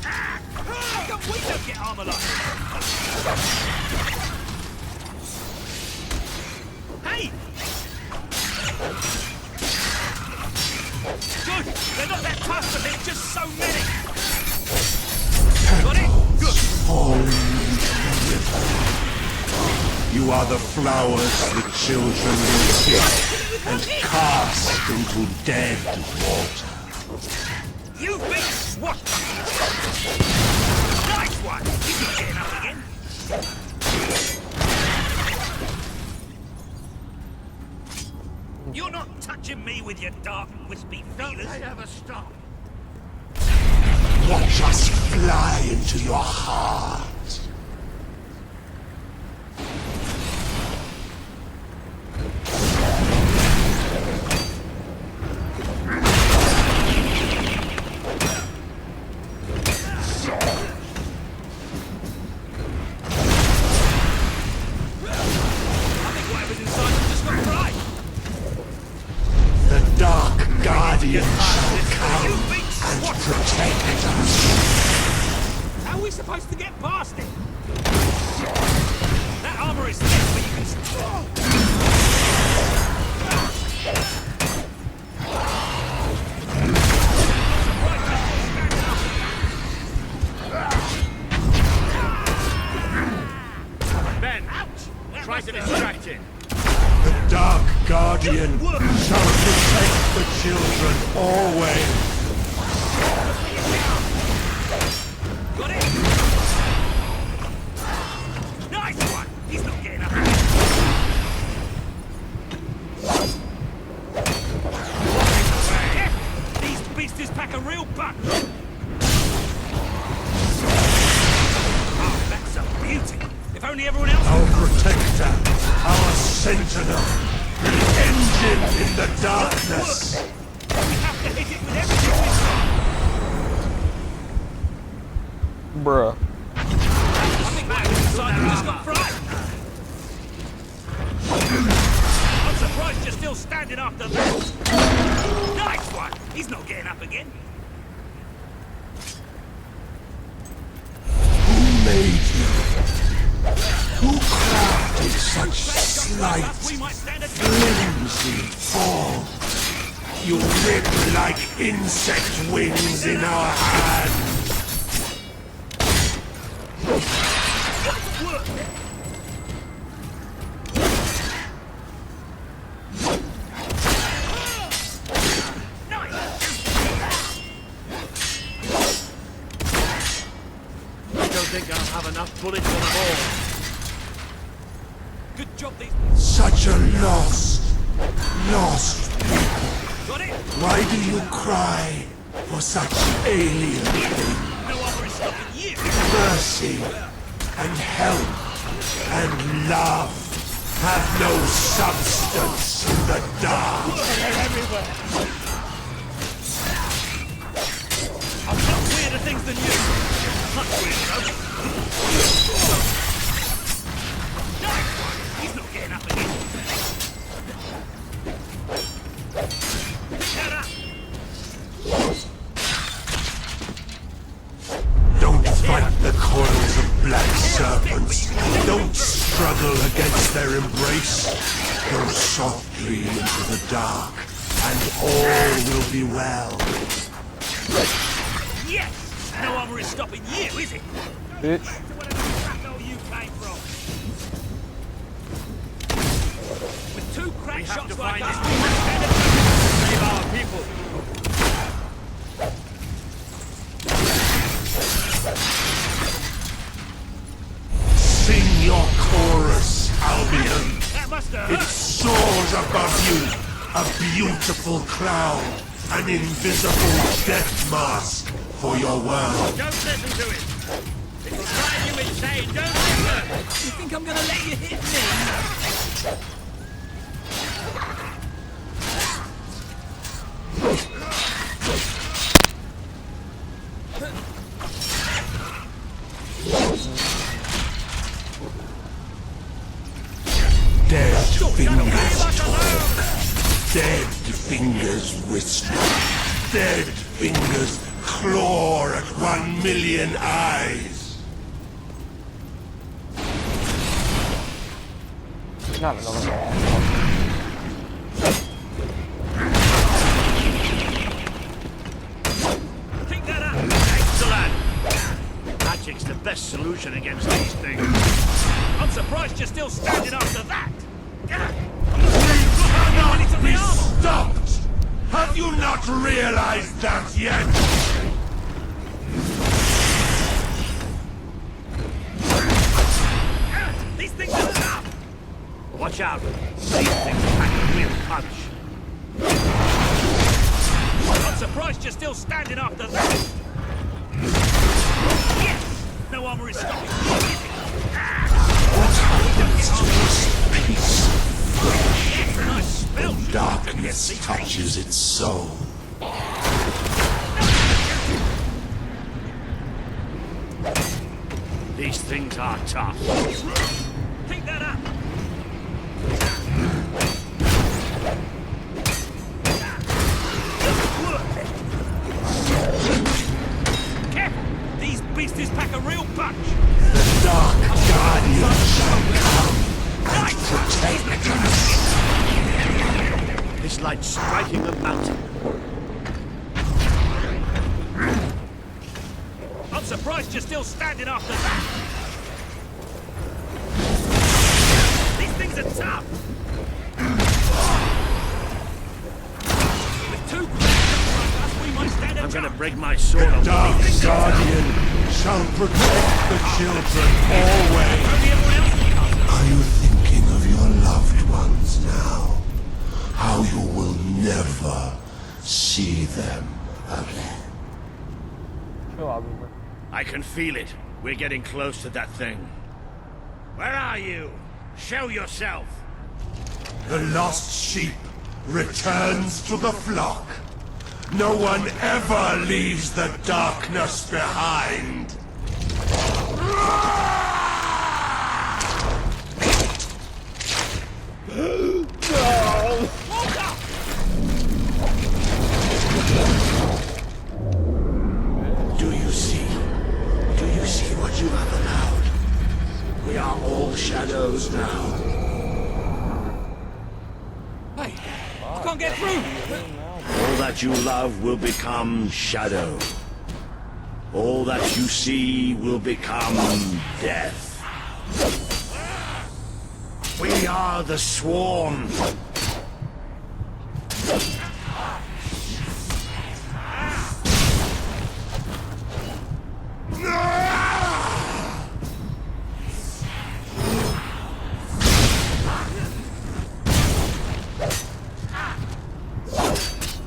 How come we don't get armor like this? Hey! Good! They're not that tough, but there's just so many! Got it? Good! Falling into the river. You are the flowers the children will pick and cast into dead water. You've been swashbuckled! Nice one! You can get up again! You're not touching me with your dark, wispy feelers! Don't they ever stop? Watch us fly into your heart. The Dark Guardian shall come and protect us. How are we supposed to get past it? That armor is thick, but you can... Ben, try to distract him. The Dark Guardian shall protect the children always. Got it? Nice one! He's not getting up. These beasties pack a real punch. Oh, that's a beauty. If only everyone else... Our protector, our sentinel, the engine in the darkness. We have to hit it with everything we've got. Bruh. I think that was inside just got fried. I'm surprised you're still standing after that. Nice one! He's not getting up again. Who made you? Who crafted such slight, flimsy form? You rip like insect wings in our hands. I don't think I'll have enough bullets for them all. Good job, these... Such a lost people. Got it? Why do you cry for such alien things? No other is stopping you. Mercy and help and love have no substance in the dark. They're everywhere. I've got weirder things than you. Much weirder, though. Nice one. He's not getting up again. Pick that up. Don't fight the coils of black serpents. Don't struggle against their embrace. Go softly into the dark, and all will be well. Yes! No other is stopping you, is it? Bitch. You came from. With two crack shots like us, we must save our people. Sing your chorus, Albion. That must have It hurt. soars above you, a beautiful cloud, an invisible death mask for your world. Don't listen to it. It will drive you insane. Don't listen. You think I'm gonna let you hit me? Dead fingers talk. Dead fingers whisper. Dead fingers claw at 1,000,000 eyes. Not another ball. Keep that up. Excellent. Magic's the best solution against these things. I'm surprised you're still standing after that. Not be stopped! Have you not realized that yet? These things are tough. Watch out. These things pack a real punch. I'm surprised you're still standing after that. Yes! No armor is stopping. What happens to this piece of flesh when darkness touches its soul? These things are tough. Keep that up. Careful! These beasties pack a real punch. The Dark Guardian shall come and protect us. It's like striking a mountain. I'm surprised you're still standing after that. These things are tough. With two we might stand I'm gonna break my sword on Dark Guardian shall protect the children always. Are you thinking of your loved ones now? How you will never see them again. I can feel it. We're getting close to that thing. Where are you? Show yourself. The lost sheep returns to the flock. No one ever leaves the darkness behind. Do you see? Do you see what you have allowed? We are all shadows now. Hey, I can't get through. All that you love will become shadow. All that you see will become death. We are the Swarm.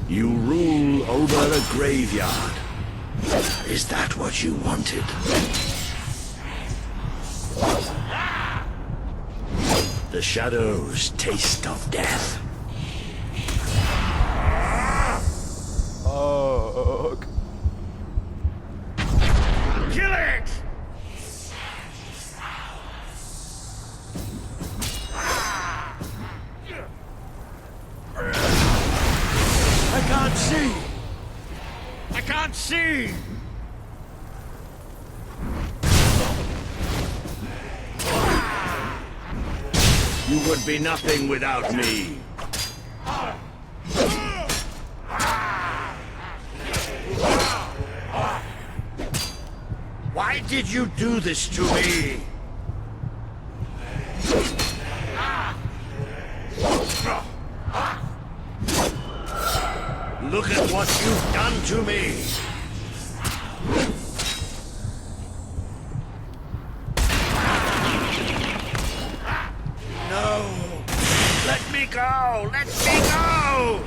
You rule over a graveyard. Is that what you wanted? The shadows taste of death. Fuck. Kill it! I can't see! I can't see! You would be nothing without me. Why did you do this to me? Look at what you've done to me! No! Let me go!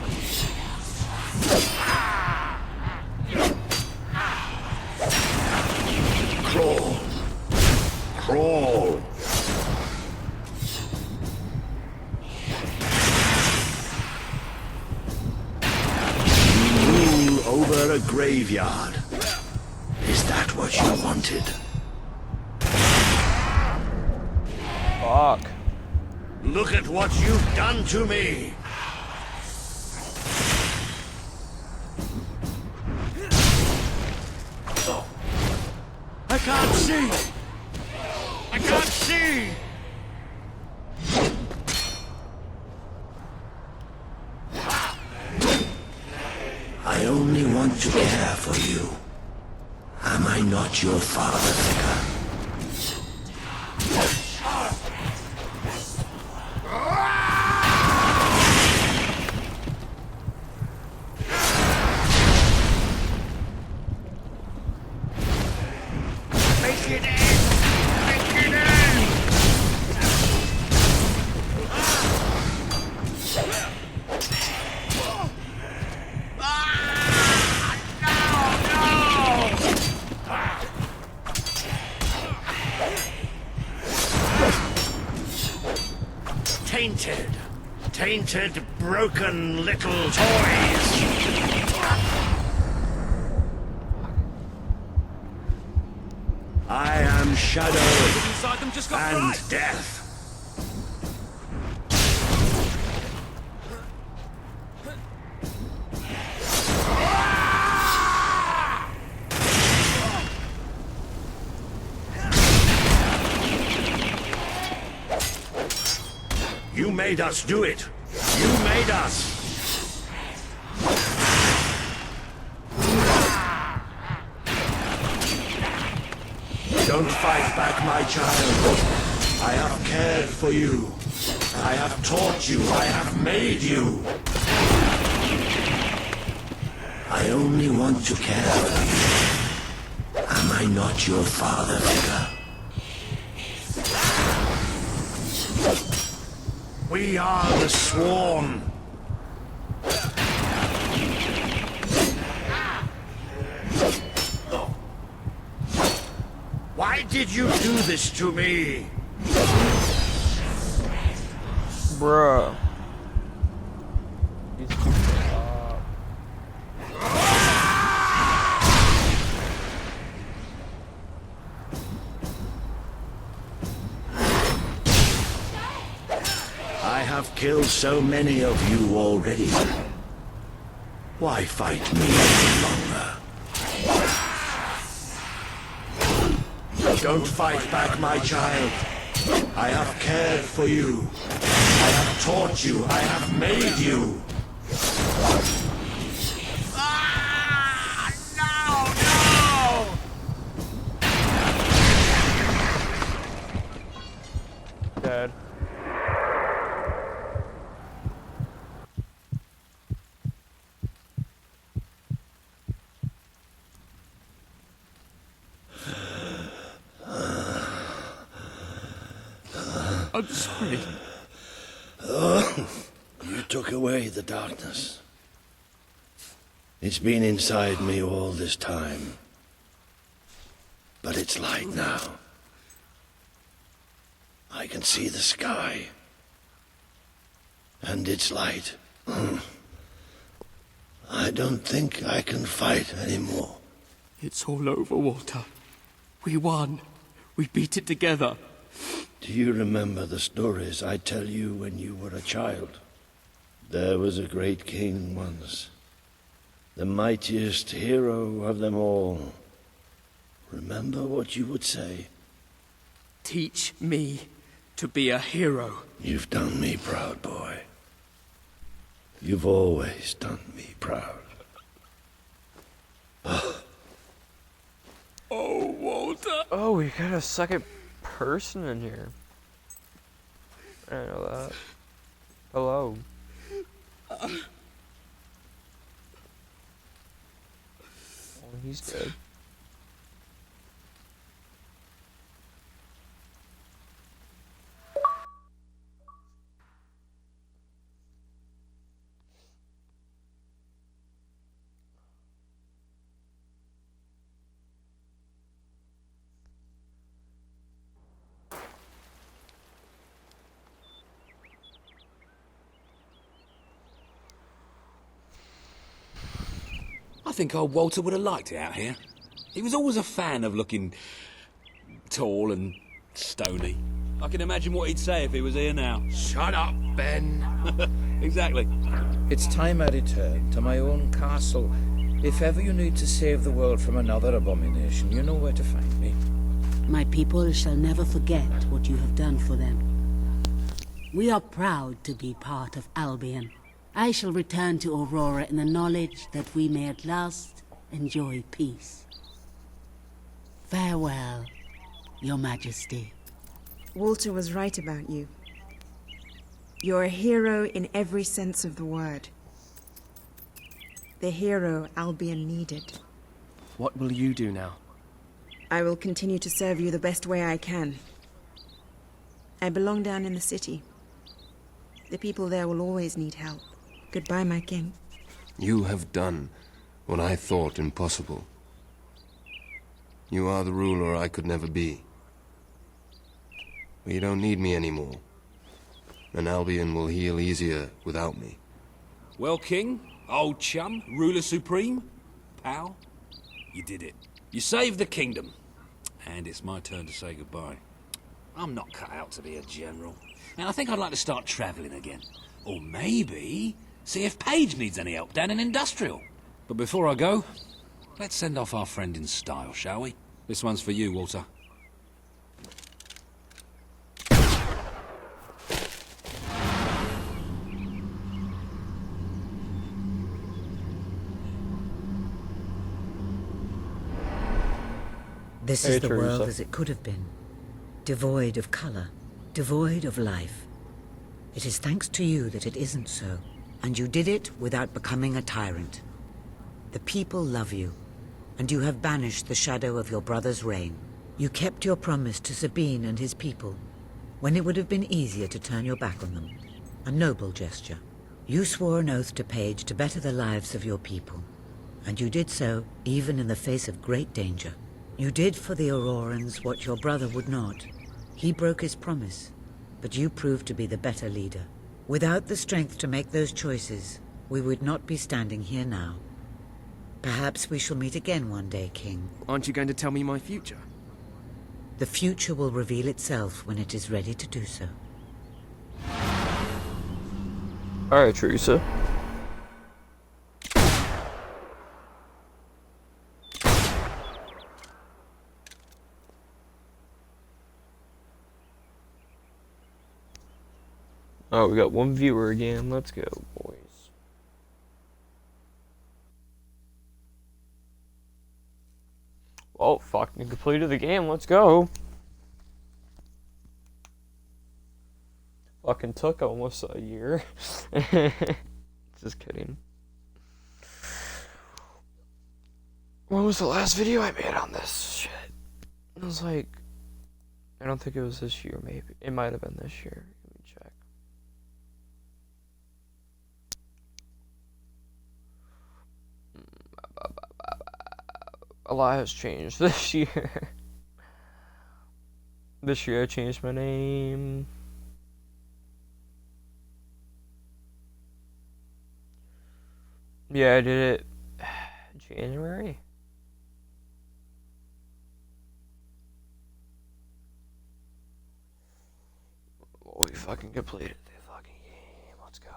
Crawl. Crawl. You rule over a graveyard. Is that what you wanted? Fuck. Look at what you've done to me! I can't see! I can't see! I only want to care for you. Am I not your father figure? Make it end! Make it end! Tainted, tainted, broken little toys! I am Shadow Inside them just got and fried. Death. You made us do it. You made us. Don't fight back, my child. I have cared for you. I have taught you. I have made you. I only want to care for you. Am I not your father figure? We are the Swarm. Why did you do this to me? Bruh. I have killed so many of you already. Why fight me any longer? Don't fight back, my child. I have cared for you. I have taught you. I have made you. Dead. I'm sorry. Oh, you took away the darkness. It's been inside me all this time. But it's light now. I can see the sky. And it's light. I don't think I can fight anymore. It's all over, Walter. We won. We beat it together. Do you remember the stories I tell you when you were a child? There was a great king once. The mightiest hero of them all. Remember what you would say? Teach me to be a hero. You've done me proud, boy. You've always done me proud. Oh, Walter. Oh, we got a second person in here. I didn't know that. Hello. Oh, he's dead. think old Walter would have liked it out here. He was always a fan of looking tall and stony. I can imagine what he'd say if he was here now. Shut up, Ben. Exactly. It's time I returned to my own castle. If ever you need to save the world from another abomination, you know where to find me. My people shall never forget what you have done for them. We are proud to be part of Albion. I shall return to Aurora in the knowledge that we may at last enjoy peace. Farewell, Your Majesty. Walter was right about you. You're a hero in every sense of the word. The hero Albion needed. What will you do now? I will continue to serve you the best way I can. I belong down in the city. The people there will always need help. Goodbye, my king. You have done what I thought impossible. You are the ruler I could never be. But you don't need me anymore. And Albion will heal easier without me. Well, King, old chum, ruler supreme, pal, you did it. You saved the kingdom. And it's my turn to say goodbye. I'm not cut out to be a general. And I think I'd like to start travelling again. Or maybe see if Paige needs any help down in Industrial. But before I go, let's send off our friend in style, shall we? This one's for you, Walter. This is the world as it could have been, devoid of color, devoid of life. It is thanks to you that it isn't so, and you did it without becoming a tyrant. The people love you, and you have banished the shadow of your brother's reign. You kept your promise to Sabine and his people, when it would have been easier to turn your back on them. A noble gesture. You swore an oath to Paige to better the lives of your people, and you did so even in the face of great danger. You did for the Aurorans what your brother would not. He broke his promise, but you proved to be the better leader. Without the strength to make those choices, we would not be standing here now. Perhaps we shall meet again one day, King. Aren't you going to tell me my future? The future will reveal itself when it is ready to do so. Alright, Teresa. Oh, we got one viewer again. Let's go, boys. Well, fucking completed the game. Let's go. Fucking took almost a year. Just kidding. When was the last video I made on this shit? It was like, I don't think it was this year, maybe. It might have been this year. Let me check. A lot has changed this year. This year I changed my name. Yeah, I did it January. We fucking completed the fucking game. Let's go.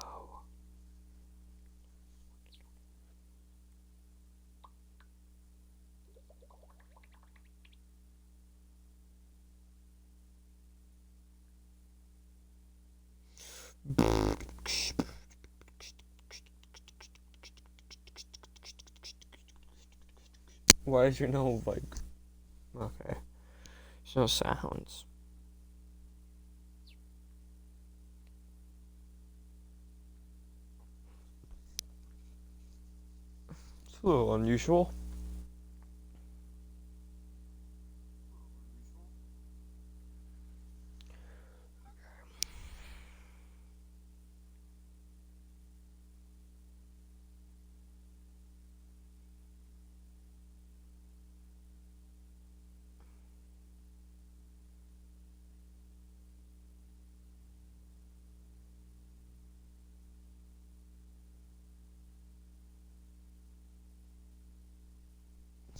Why is your no like? Okay, there's no sounds. It's a little unusual.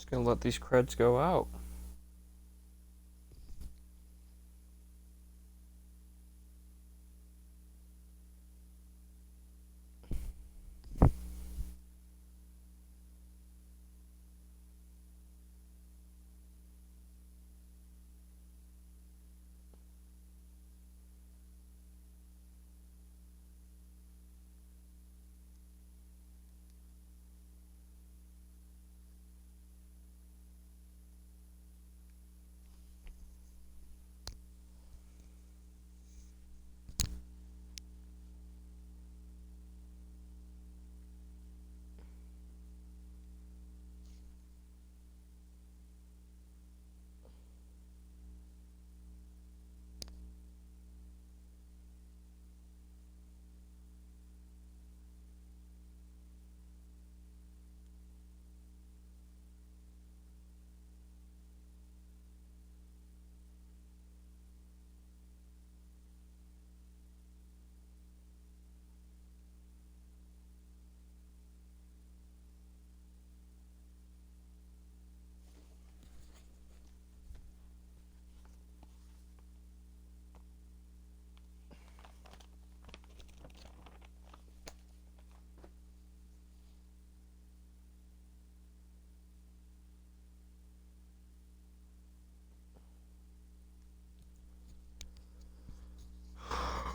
Just gonna let these creds go out.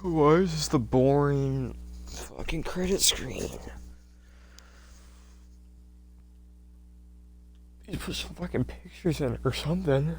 Why is this the boring fucking credit screen? You put some fucking pictures in it or something.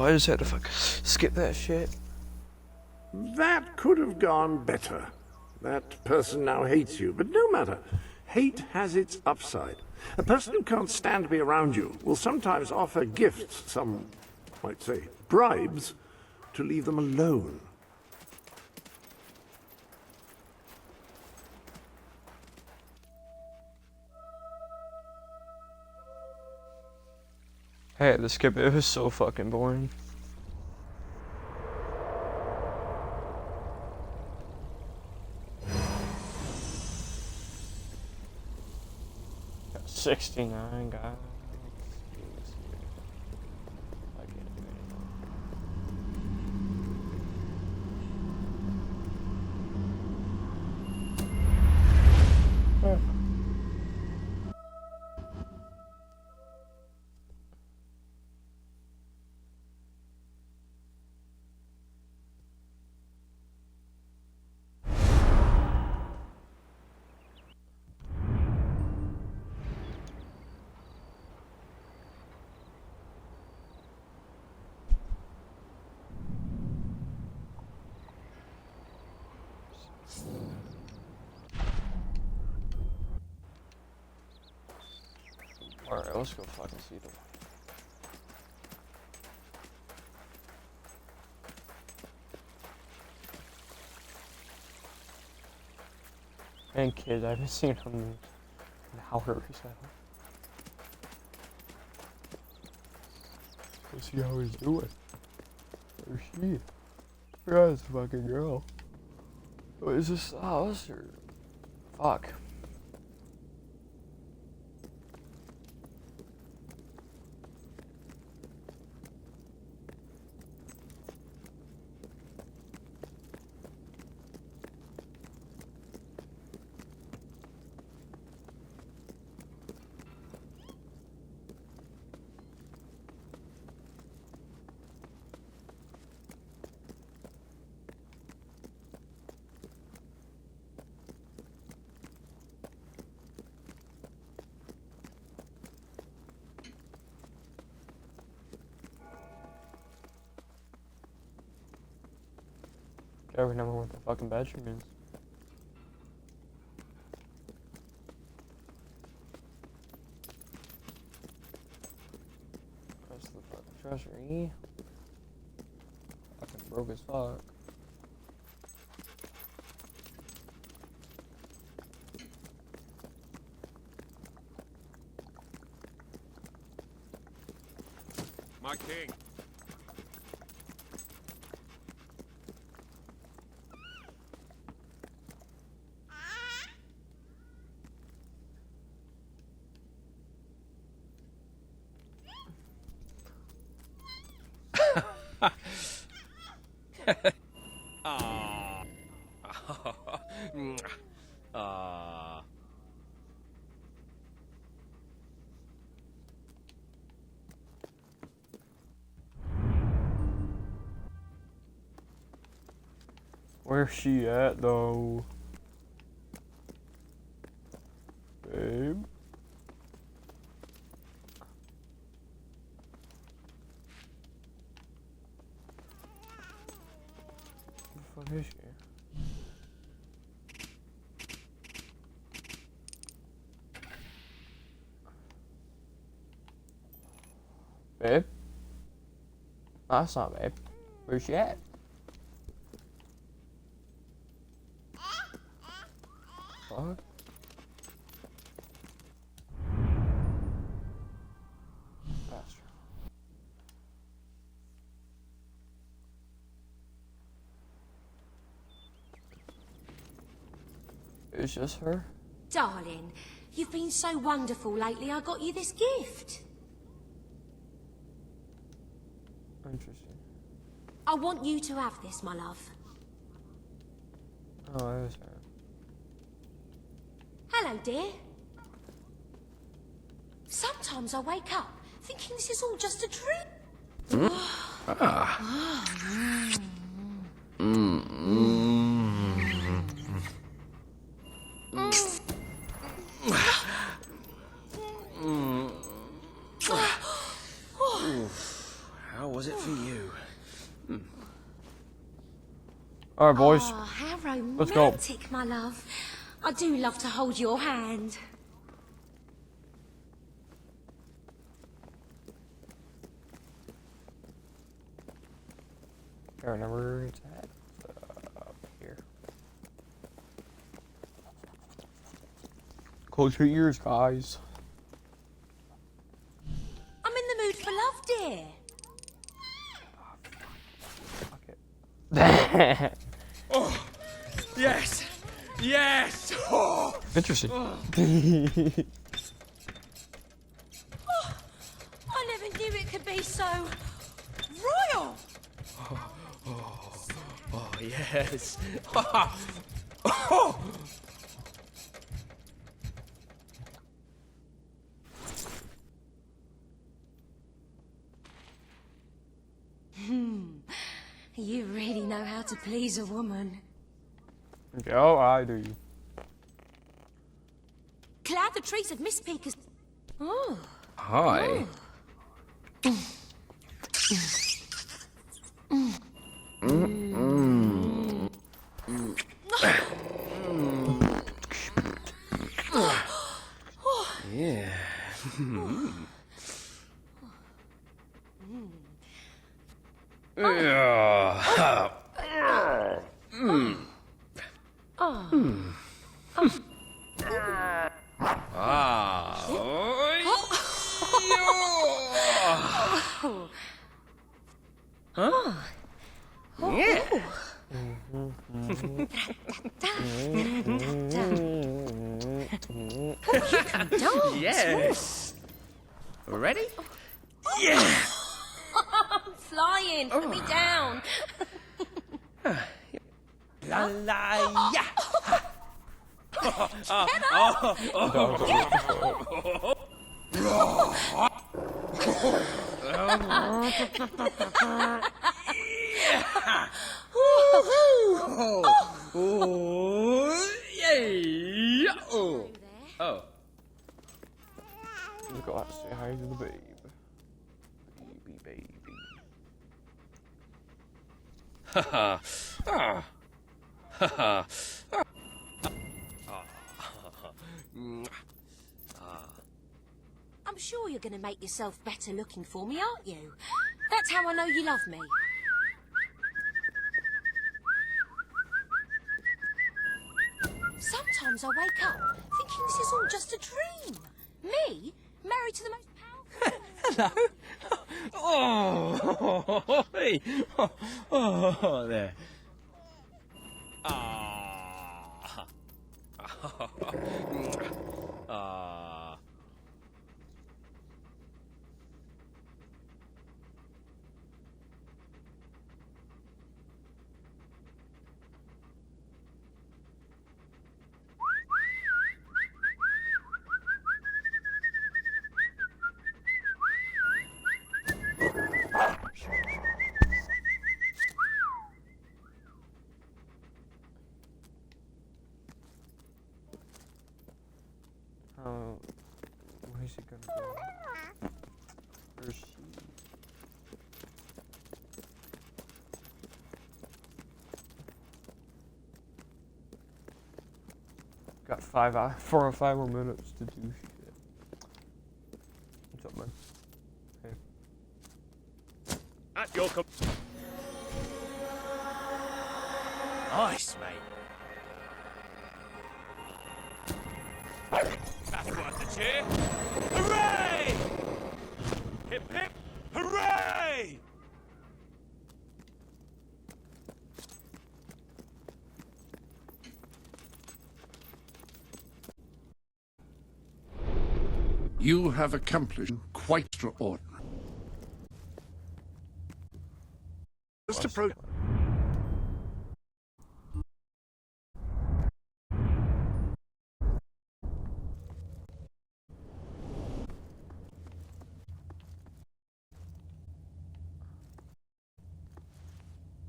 Why does that fuck skip that shit? That could have gone better. That person now hates you, but no matter. Hate has its upside. A person who can't stand to be around you will sometimes offer gifts, some might say bribes, to leave them alone. Hey, the skip it was so fucking boring. Got 69 guys. I can't do anything. Alright, let's go fucking see the and kids, I haven't seen him in an hour or so. Let's see how he's doing. Or she. Forgot this fucking girl. What is this? Oh, this her. Fuck. Gotta remember what the fucking bedroom is. That's the fucking treasury. Fucking broke as fuck. My king. Ah. Ah. Where's she at though? Babe? Where the fuck is she? Babe? No, that's not babe. Where's she at? Fuck. Bastard. It's just her? Darling, you've been so wonderful lately, I got you this gift. Interesting. I want you to have this, my love. Oh, it was her. Hello, dear. Sometimes I wake up thinking this is all just a dream. How was it for you? Alright, boys. Oh, how romantic, Let's go. my love. I do love to hold your hand. I remember it's at up here. Close your ears, guys. I'm in the mood for love, dear. Oh, yes, yes. Oh. Interesting. Oh, I never knew it could be so royal. Oh, yes. Oh. You really know how to please a woman. Okay, oh, I do. Glad the trees have missed Peekers. Oh. Hi. Yeah. Yes. Ready? Yeah. I'm flying. Put me down. La la ya. Oh. Let's go out and say hi to the babe. Baby. Haha. Haha. I'm sure you're going to make yourself better looking for me, aren't you? That's how I know you love me. Sometimes I wake up thinking this is all just a dream. Me, married to the most powerful... Hello. Oh, hey. Oh, there. Ah. Ah. Where's he gonna go? Where's she? Got 4 or 5 more minutes to do shit. What's up, man? Hey. At your Nice, mate. That's worth a cheer. Hooray! Hip hip, hooray! You have accomplished quite extraordinary. Just approach.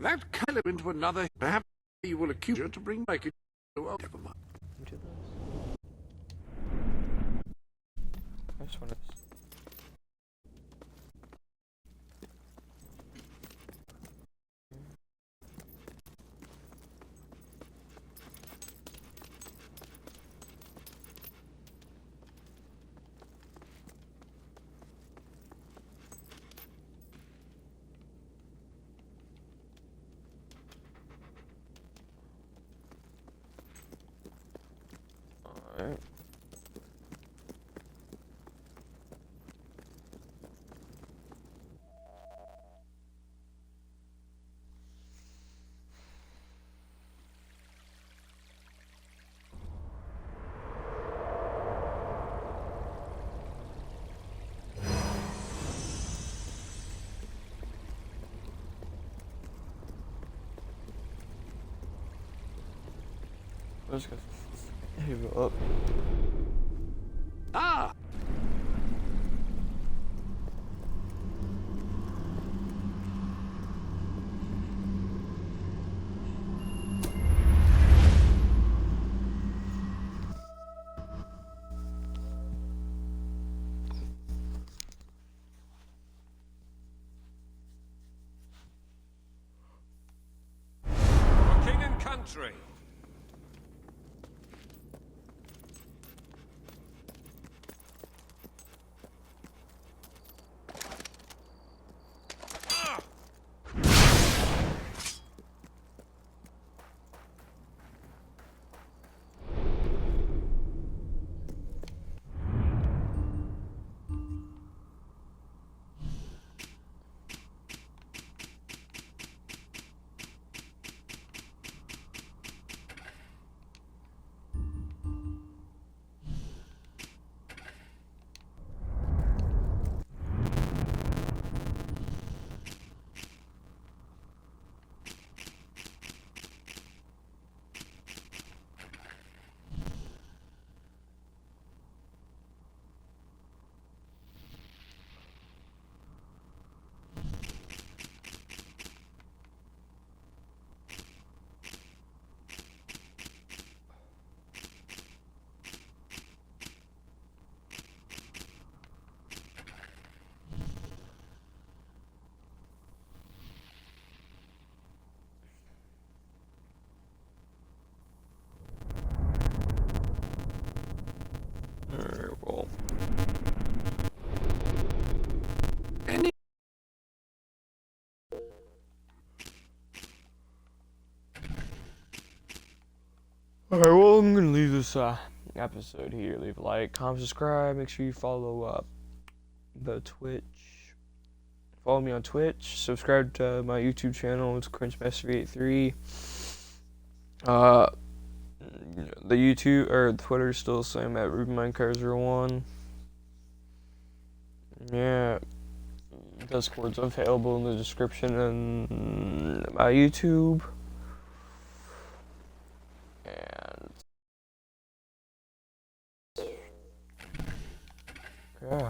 That kind into another. Perhaps you will accuse her to bring back. Oh, never mind. Into this. I just want to. Alright. Let's go. Go up. Ah! For king and country. Alright, well, I'm gonna leave this episode here. Leave a like, comment, subscribe. Make sure you follow the Twitch. Follow me on Twitch. Subscribe to my YouTube channel. It's CringeMaster83. The YouTube or Twitter is still the same at RubenMineCar01. Yeah. Discord's available in the description and my YouTube. And yeah.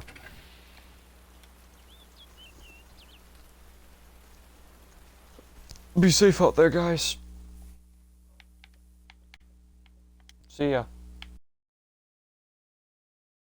Be safe out there, guys. See ya.